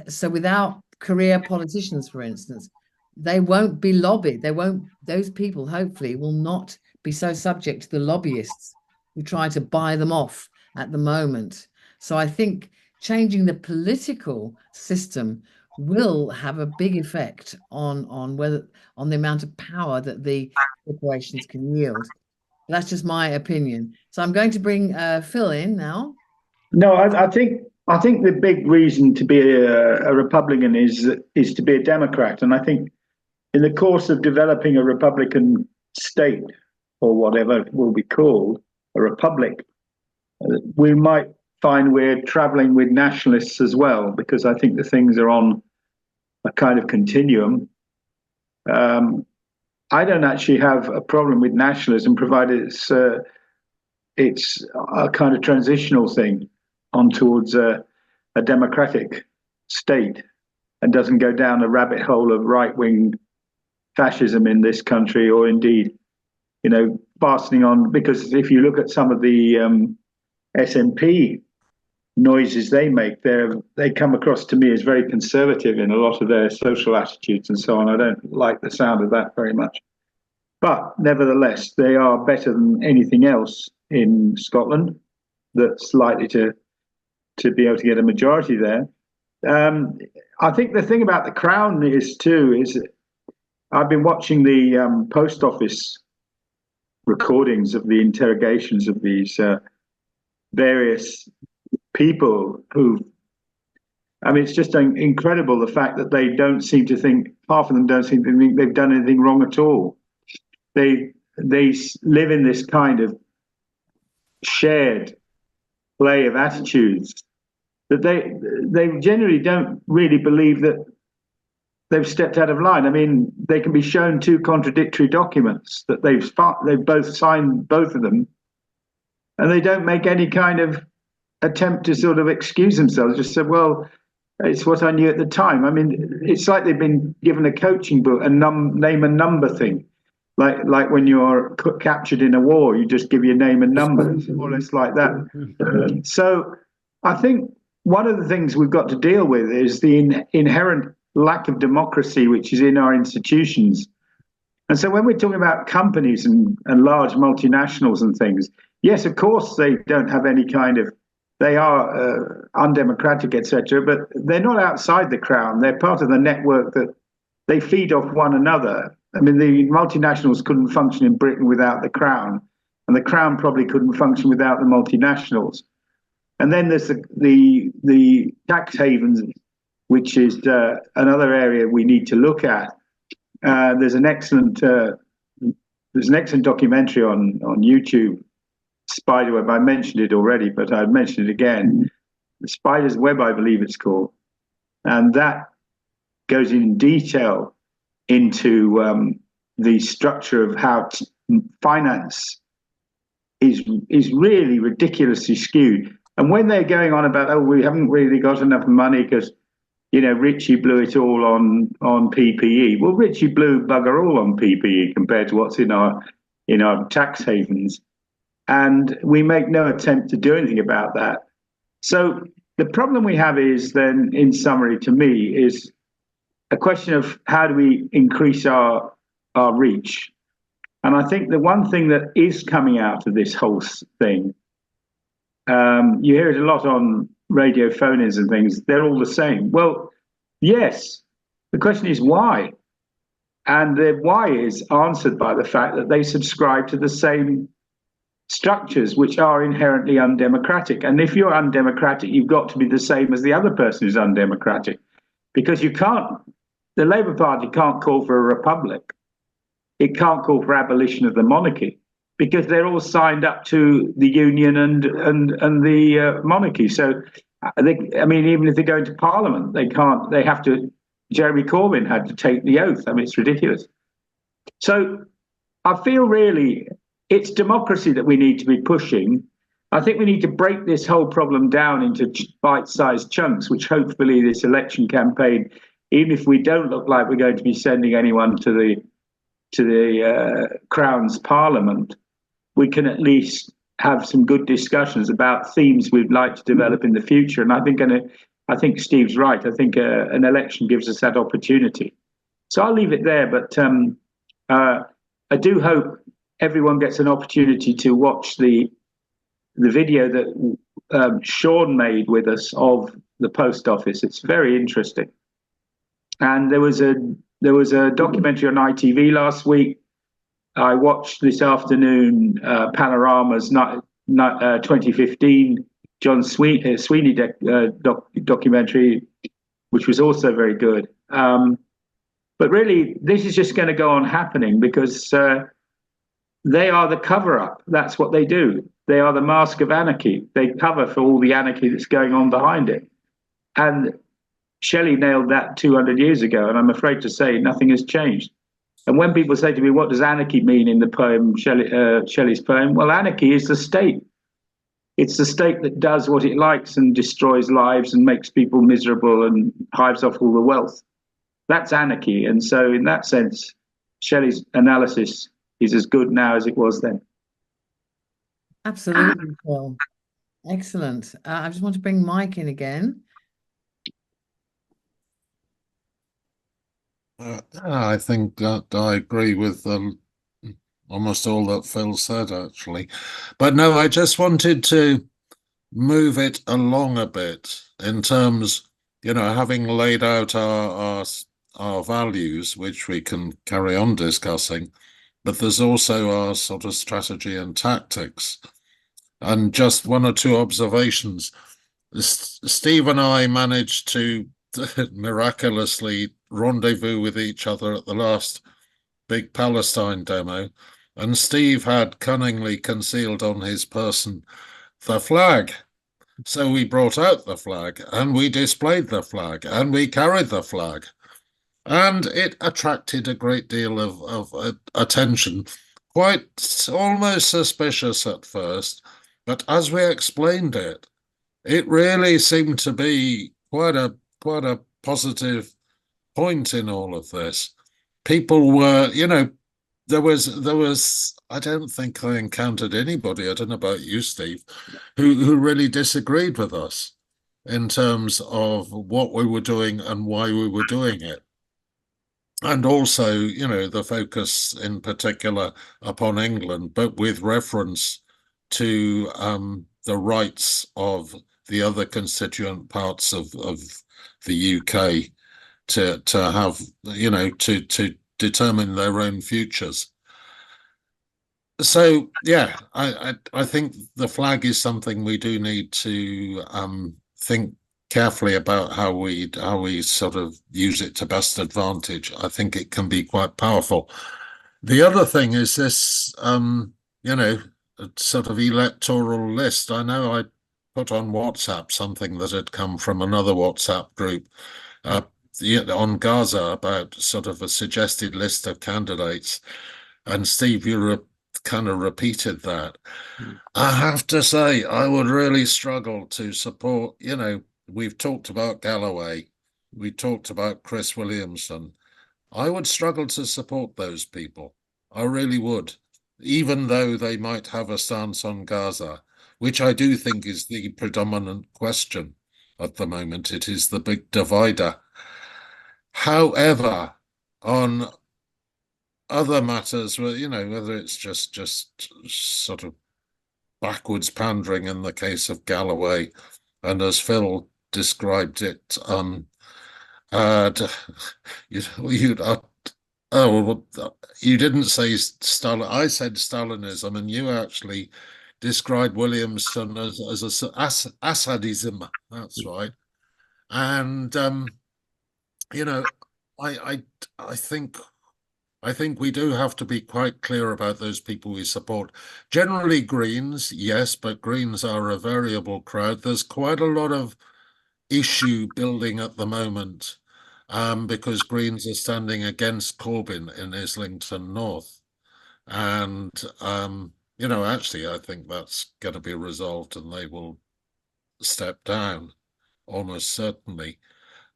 [SPEAKER 1] so without career politicians, for instance, they won't be lobbied. Those people hopefully will not be so subject to the lobbyists who try to buy them off at the moment. So I think changing the political system will have a big effect on the amount of power that the corporations can yield. That's just my opinion. So I'm going to bring Phil in now.
[SPEAKER 7] No, I think the big reason to be a Republican is to be a Democrat, and I think in the course of developing a Republican state, or whatever it will be called, a republic, we might find we're traveling with nationalists as well, because I think the things are on a kind of continuum. I don't actually have a problem with nationalism, provided it's a kind of transitional thing on towards a democratic state and doesn't go down a rabbit hole of right-wing fascism in this country, or indeed, fastening on, because if you look at some of the SNP noises they make, they come across to me as very conservative in a lot of their social attitudes and so on. I don't like the sound of that very much. But nevertheless, they are better than anything else in Scotland that's likely to be able to get a majority there. I think the thing about the Crown is I've been watching the Post Office recordings of the interrogations of these various people it's just incredible, the fact that they don't seem to think, half of them don't seem to think they've done anything wrong at all. They live in this kind of shared play of attitudes that they generally don't really believe that they've stepped out of line. I mean, they can be shown two contradictory documents that they've both signed, both of them, and they don't make any kind of attempt to sort of excuse themselves. Just said, well, it's what I knew at the time. I mean, it's like they've been given a coaching book, a name and number thing. Like when you're captured in a war, you just give your name and number. It's more or less like that. So I think one of the things we've got to deal with is the inherent lack of democracy which is in our institutions. And so when we're talking about companies and large multinationals and things, yes, of course, they don't have any kind of, they are undemocratic, etc., but they're not outside the Crown. They're part of the network that they feed off one another. I mean, the multinationals couldn't function in Britain without the Crown, and the Crown probably couldn't function without the multinationals. And then there's the tax havens, which is another area we need to look at. There's an excellent documentary on YouTube, Spiderweb. I mentioned it already, but I'd mention it again. The Spider's Web, I believe it's called, and that goes in detail into the structure of how finance is really ridiculously skewed. And when they're going on about, oh, we haven't really got enough money because Richie blew it all on PPE. Well, Richie blew bugger all on PPE compared to what's in our tax havens, and we make no attempt to do anything about that. So the problem we have is then, in summary, to me, is a question of how do we increase our reach. And I think the one thing that is coming out of this whole thing, you hear it a lot on radio phone-ins and things, they're all the same. Well, yes, the question is why? And the why is answered by the fact that they subscribe to the same structures which are inherently undemocratic. And if you're undemocratic, you've got to be the same as the other person who's undemocratic, because the Labour Party can't call for a republic. It can't call for abolition of the monarchy, because they're all signed up to the union and the monarchy. So, even if they go into Parliament, they can't. They have to. Jeremy Corbyn had to take the oath. I mean, it's ridiculous. So, I feel really it's democracy that we need to be pushing. I think we need to break this whole problem down into bite-sized chunks, which hopefully this election campaign, even if we don't look like we're going to be sending anyone to the Crown's Parliament, we can at least have some good discussions about themes we'd like to develop in the future. And I think Steve's right. I think an election gives us that opportunity. So I'll leave it there. But I do hope everyone gets an opportunity to watch the video that Sean made with us of the post office. It's very interesting. And there was a documentary on ITV last week. I watched this afternoon Panorama's 2015 John Sweeney documentary, which was also very good. But really, this is just going to go on happening because they are the cover-up. That's what they do. they are the mask of anarchy. They cover for all the anarchy that's going on behind it. And Shelley nailed that 200 years ago, and I'm afraid to say nothing has changed. And when people say to me, what does anarchy mean in the poem, Shelley's poem? Well, anarchy is the state. It's the state that does what it likes and destroys lives and makes people miserable and hives off all the wealth. That's anarchy. And so in that sense, Shelley's analysis is as good now as it was then.
[SPEAKER 1] Absolutely, Phil. Excellent. I just want to bring Mike in again.
[SPEAKER 5] I think that I agree with almost all that Phil said, actually. But no, I just wanted to move it along a bit in terms, having laid out our values, which we can carry on discussing, but there's also our sort of strategy and tactics. And just one or two observations. Steve and I managed to miraculously rendezvous with each other at the last big Palestine demo, and Steve had cunningly concealed on his person the flag. So we brought out the flag and we displayed the flag and we carried the flag, and it attracted a great deal of attention, quite almost suspicious at first, but as we explained it, it really seemed to be quite a positive point in all of this. People were, there was I don't think I encountered anybody, I don't know about you, Steve, who really disagreed with us in terms of what we were doing and why we were doing it. And also, the focus in particular upon England, but with reference to the rights of the other constituent parts of the UK to have, to determine their own futures. So yeah, I think the flag is something we do need to think carefully about how we sort of use it to best advantage. I think it can be quite powerful. The other thing is this, sort of electoral list. I know I put on WhatsApp something that had come from another WhatsApp group on Gaza about sort of a suggested list of candidates. And Steve, you kind of repeated that. I have to say, I would really struggle to support, we've talked about Galloway, we talked about Chris Williamson. I would struggle to support those people. I really would, even though they might have a stance on Gaza, which I do think is the predominant question at the moment. It is the big divider. However, on other matters, whether it's just sort of backwards pandering in the case of Galloway, and as Phil described it, you didn't say Stalin. I said Stalinism, and you actually described Williamson as Assadism. That's right. And I think we do have to be quite clear about those people we support. Generally Greens, yes, but Greens are a variable crowd. There's quite a lot of issue building at the moment because Greens are standing against Corbyn in Islington North. And, actually, I think that's going to be resolved and they will step down almost certainly.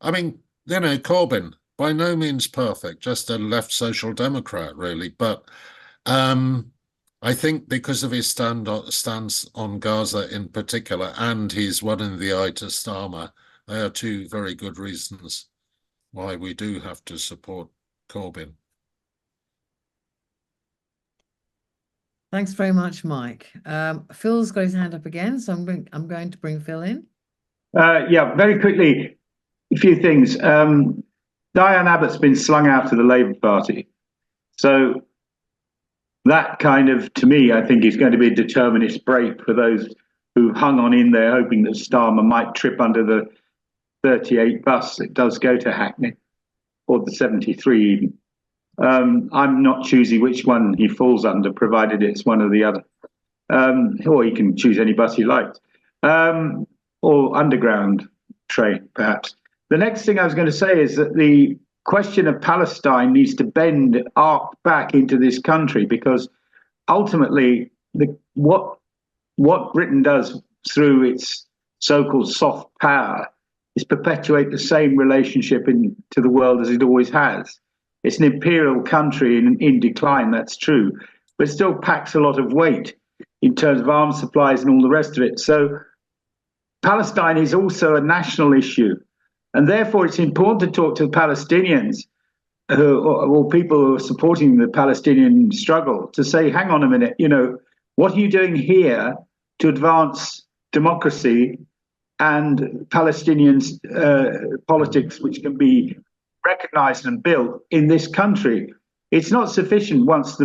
[SPEAKER 5] I mean, Corbyn, by no means perfect, just a left social democrat, really. But I think because of his stance on Gaza in particular, and he's one in the eye to Starmer, they are two very good reasons why we do have to support Corbyn.
[SPEAKER 1] Thanks very much, Mike. Phil's got his hand up again, so I'm going to bring Phil in.
[SPEAKER 7] Yeah, very quickly, a few things. Diane Abbott's been slung out of the Labour Party. So that kind of, to me, I think is going to be a determinist break for those who hung on in there, hoping that Starmer might trip under the 38 bus that does go to Hackney, or the 73 even. I'm not choosy which one he falls under, provided it's one or the other. or he can choose any bus he likes, or underground train, perhaps. The next thing I was going to say is that the question of Palestine needs to arc back into this country, because ultimately, what Britain does through its so-called soft power is perpetuate the same relationship to the world as it always has. It's an imperial country in decline, that's true, but it still packs a lot of weight in terms of arms supplies and all the rest of it. So Palestine is also a national issue, and therefore it's important to talk to the Palestinians or people who are supporting the Palestinian struggle to say, hang on a minute, what are you doing here to advance democracy and Palestinian politics, which can be recognized and built in this country? It's not sufficient once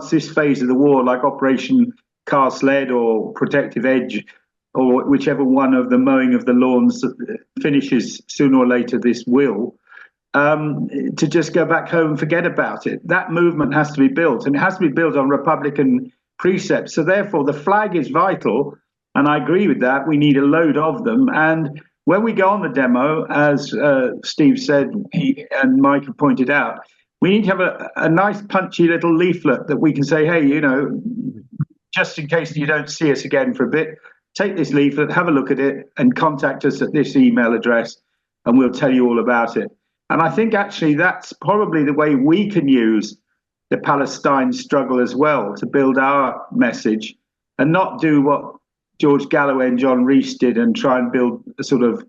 [SPEAKER 7] this phase of the war, like Operation Cast Lead or Protective Edge, or whichever one of the mowing of the lawns finishes sooner or later, this will, to just go back home and forget about it. That movement has to be built, and it has to be built on Republican precepts. So therefore, the flag is vital, and I agree with that. We need a load of them. And when we go on the demo, as Steve said and Mike have pointed out, we need to have a nice punchy little leaflet that we can say, hey, just in case you don't see us again for a bit, take this leaflet, have a look at it, and contact us at this email address, and we'll tell you all about it. And I think actually that's probably the way we can use the Palestine struggle as well to build our message, and not do what George Galloway and John Rees did and try and build a sort of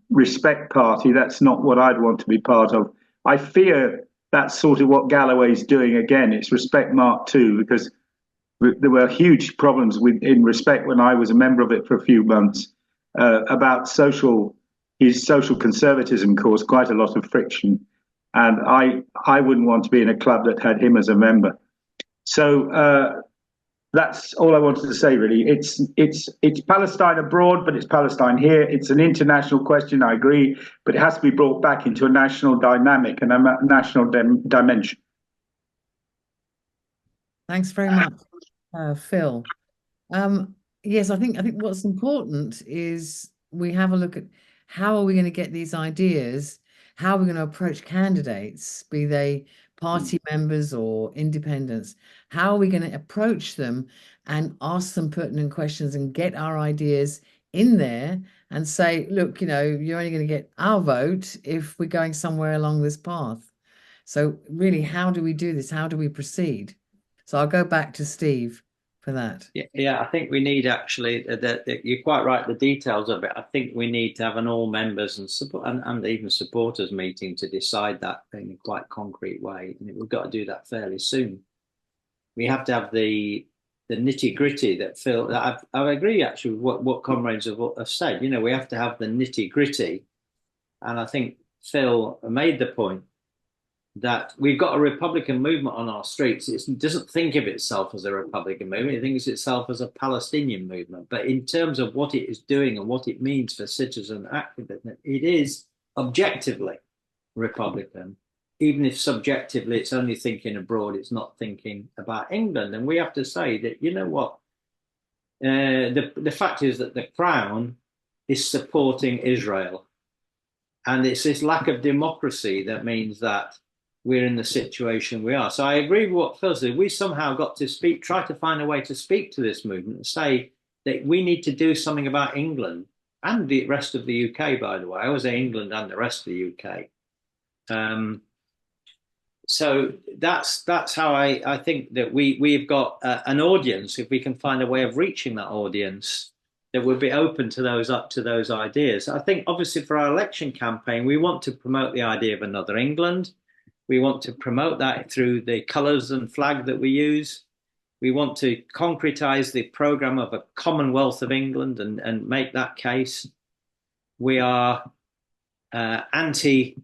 [SPEAKER 7] respect party. That's not what I'd want to be part of. I fear that's sort of what Galloway's doing again. It's Respect Mark II, because there were huge problems in Respect when I was a member of it for a few months about his social conservatism caused quite a lot of friction. And I wouldn't want to be in a club that had him as a member. So that's all I wanted to say, really. It's Palestine abroad, but it's Palestine here. It's an international question, I agree, but it has to be brought back into a national dynamic and a national dimension.
[SPEAKER 1] Thanks very much, Phil. Yes, I think what's important is we have a look at how are we going to get these ideas, how are we going to approach candidates, be they party members or independents, how are we going to approach them and ask them pertinent questions and get our ideas in there and say, look, you're only going to get our vote if we're going somewhere along this path. So really, how do we do this? How do we proceed? So I'll go back to Steve for that.
[SPEAKER 2] Yeah, I think we need actually you're quite right, the details of it. I think we need to have an all members and support and even supporters meeting to decide that in a quite concrete way. And we've got to do that fairly soon. We have to have the nitty gritty that Phil. I agree actually with what comrades have said. We have to have the nitty gritty, and I think Phil made the point that we've got a Republican movement on our streets. It doesn't think of itself as a Republican movement. It thinks itself as a Palestinian movement. But in terms of what it is doing and what it means for citizen activism, it is objectively Republican, even if subjectively it's only thinking abroad, it's not thinking about England. And we have to say that, the fact is that the Crown is supporting Israel. And it's this lack of democracy that means that we're in the situation we are. So I agree with what Phil said. We somehow got to try to find a way to speak to this movement and say that we need to do something about England and the rest of the UK, by the way. I was in England and the rest of the UK. So that's how I think that we've got an audience, if we can find a way of reaching that audience, that would be open to those ideas. I think obviously for our election campaign, we want to promote the idea of another England. We want to promote that through the colours and flag that we use. We want to concretise the programme of a Commonwealth of England and make that case. We are anti-Tory,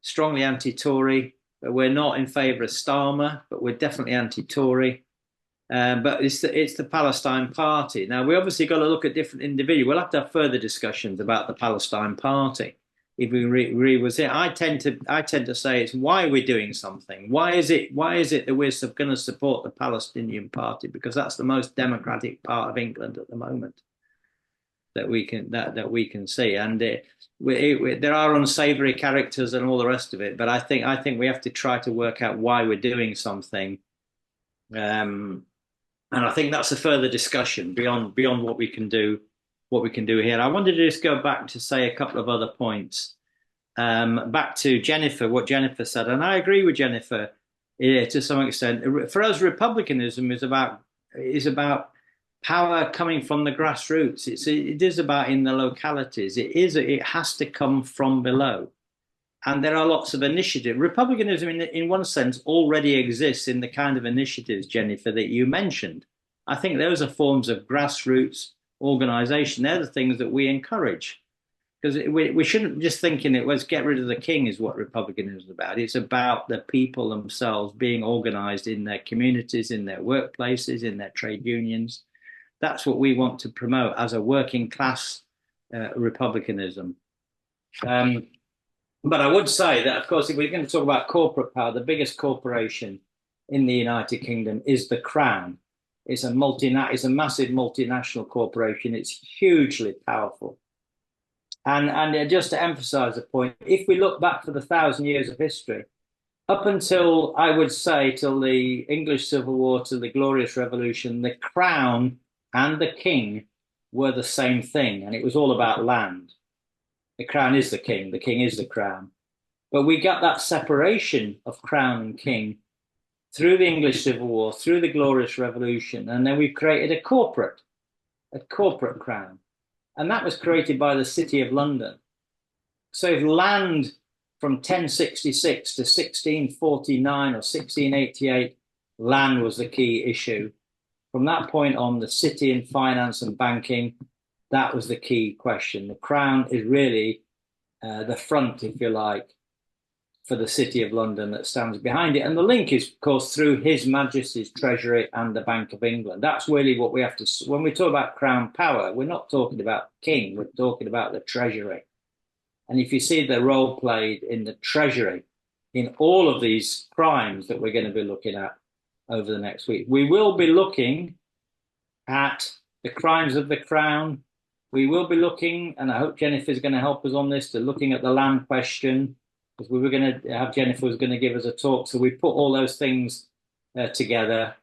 [SPEAKER 2] strongly anti-Tory, but we're not in favour of Starmer, but we're definitely anti-Tory. But it's the Palestine Party. Now, we obviously got to look at different individuals. We'll have to have further discussions about the Palestine Party. if we agree with it. I tend to say it's why we're doing something. Why is it that we're going to support the Palestinian Party? Because that's the most democratic part of England at the moment that we can see. And there are unsavory characters and all the rest of it. But I think we have to try to work out why we're doing something. And I think that's a further discussion beyond what we can do here. I wanted to just go back to say a couple of other points. Back to Jennifer, what Jennifer said, and I agree with Jennifer to some extent. For us, republicanism is about power coming from the grassroots. It is about in the localities. It has to come from below. And there are lots of initiatives. Republicanism, in one sense, already exists in the kind of initiatives, Jennifer, that you mentioned. I think those are forms of grassroots organization. They're the things that we encourage, because we shouldn't just thinking it was get rid of the king is what republicanism is about. It's about the people themselves being organized in their communities, in their workplaces, in their trade unions. That's what we want to promote as a working class republicanism. But I would say that, of course, if we're going to talk about corporate power, the biggest corporation in the United Kingdom is the Crown. It's a massive multinational corporation. It's hugely powerful. And just to emphasize the point, if we look back for the 1,000 years of history, up until, I would say, till the English Civil War, to the Glorious Revolution, the Crown and the King were the same thing, and it was all about land. The Crown is the King is the Crown. But we got that separation of Crown and King through the English Civil War, through the Glorious Revolution, and then we created a corporate crown. And that was created by the City of London. So if land from 1066 to 1649 or 1688, land was the key issue. From that point on, the city and finance and banking, that was the key question. The Crown is really the front, if you like, for the City of London that stands behind it. And the link is, of course, through His Majesty's Treasury and the Bank of England. That's really what we have to, when we talk about Crown power, we're not talking about King, we're talking about the Treasury. And if you see the role played in the Treasury, in all of these crimes that we're going to be looking at over the next week, we will be looking at the crimes of the Crown. We will be looking, and I hope Jennifer's going to help us on this, to looking at the land question, because we were going to have Jennifer was going to give us a talk. So we put all those things together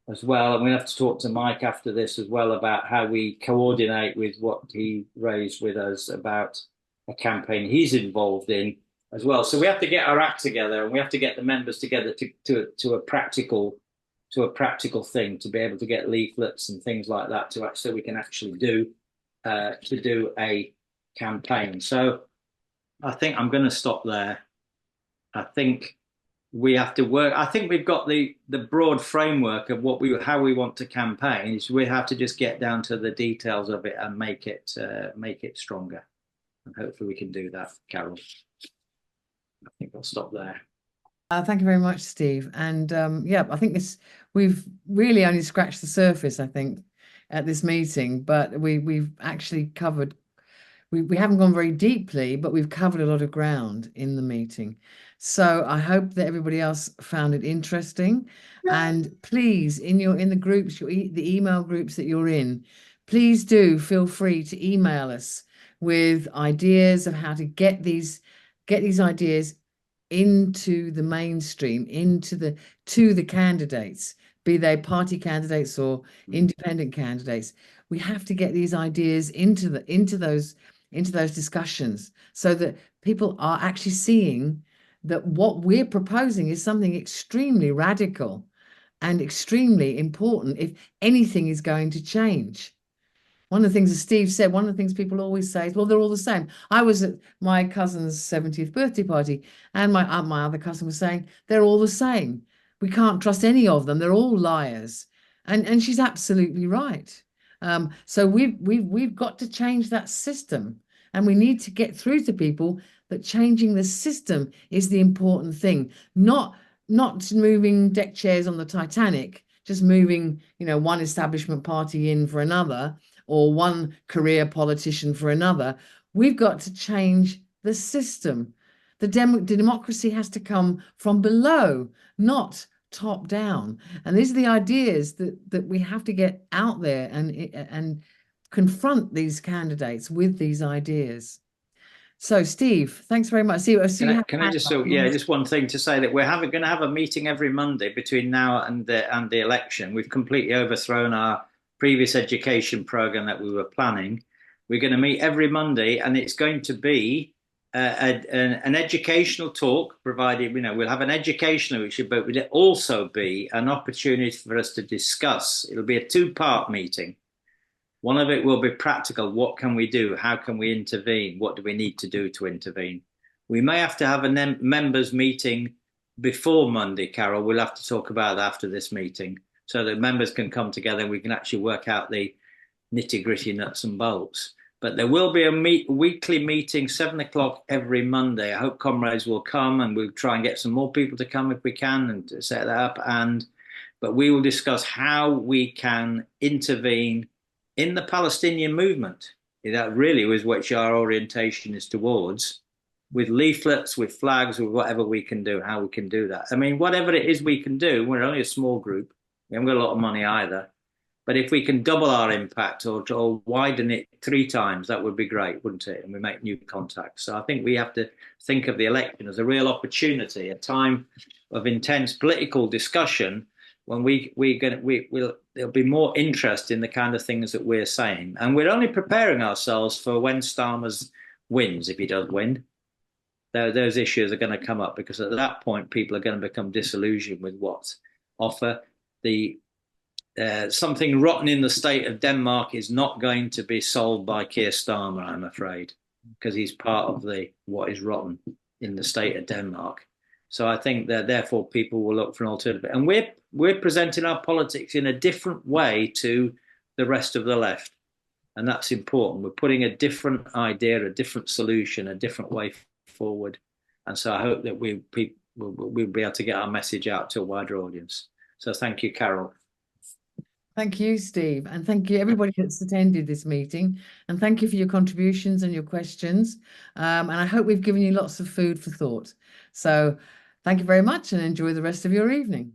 [SPEAKER 2] as well. And we have to talk to Mike after this as well about how we coordinate with what he raised with us about a campaign he's involved in as well. So we have to get our act together, and we have to get the members together to a practical thing, to be able to get leaflets and things like that so we can actually do a campaign. So I think I'm going to stop there. I think we have to work. I think we've got the broad framework of how we want to campaign. We have to just get down to the details of it and make it stronger. And hopefully we can do that, Carol. I think I'll stop there.
[SPEAKER 1] Thank you very much, Steve. And yeah, I think we've really only scratched the surface, I think, at this meeting, but we've actually covered. We haven't gone very deeply, but we've covered a lot of ground in the meeting. So I hope that everybody else found it interesting. And please, in the groups, the email groups that you're in, please do feel free to email us with ideas of how to get these ideas into the mainstream, to the candidates, be they party candidates or independent candidates. We have to get these ideas into those discussions, so that people are actually seeing that what we're proposing is something extremely radical and extremely important if anything is going to change. One of the things that Steve said, one of the things people always say is, well, they're all the same. I was at my cousin's 70th birthday party, and my other cousin was saying, they're all the same. We can't trust any of them. They're all liars. And she's absolutely right. So we've got to change that system, and we need to get through to people that changing the system is the important thing, not moving deck chairs on the Titanic, just moving, one establishment party in for another, or one career politician for another. We've got to change the system. The democracy has to come from below, not top down. And these are the ideas that we have to get out there and confront these candidates with these ideas. So, Steve, thanks very much.
[SPEAKER 2] Can I just just one thing to say that we're going to have a meeting every Monday between now and the election. We've completely overthrown our previous education program that we were planning. We're going to meet every Monday, and it's going to be an educational talk, provided we'll have an educational issue, but will also be an opportunity for us to discuss. It'll be a two-part meeting. One of it will be practical. What can we do? How can we intervene? What do we need to do to intervene? We may have to have a members meeting before Monday, Carol. We'll have to talk about that after this meeting so that members can come together and we can actually work out the nitty-gritty nuts and bolts. But there will be a weekly meeting, 7 o'clock every Monday. I hope comrades will come, and we'll try and get some more people to come if we can and to set that up. But we will discuss how we can intervene in the Palestinian movement. That really was what our orientation is towards, with leaflets, with flags, with whatever we can do, how we can do that. I mean, whatever it is we can do, we're only a small group. We haven't got a lot of money either. But if we can double our impact or widen it 3 times, that would be great, wouldn't it? And we make new contacts. So I think we have to think of the election as a real opportunity, a time of intense political discussion when there'll be more interest in the kind of things that we're saying. And we're only preparing ourselves for when Starmer wins, if he does win. Those issues are going to come up, because at that point, people are going to become disillusioned with what's offer. Something rotten in the state of Denmark is not going to be solved by Keir Starmer, I'm afraid, because he's part of what is rotten in the state of Denmark. So I think that therefore people will look for an alternative. And we're presenting our politics in a different way to the rest of the left. And that's important. We're putting a different idea, a different solution, a different way forward. And so I hope that we'll be able to get our message out to a wider audience. So thank you, Carol.
[SPEAKER 1] Thank you, Steve. And thank you, everybody that's attended this meeting. And thank you for your contributions and your questions. And I hope we've given you lots of food for thought. So thank you very much, and enjoy the rest of your evening.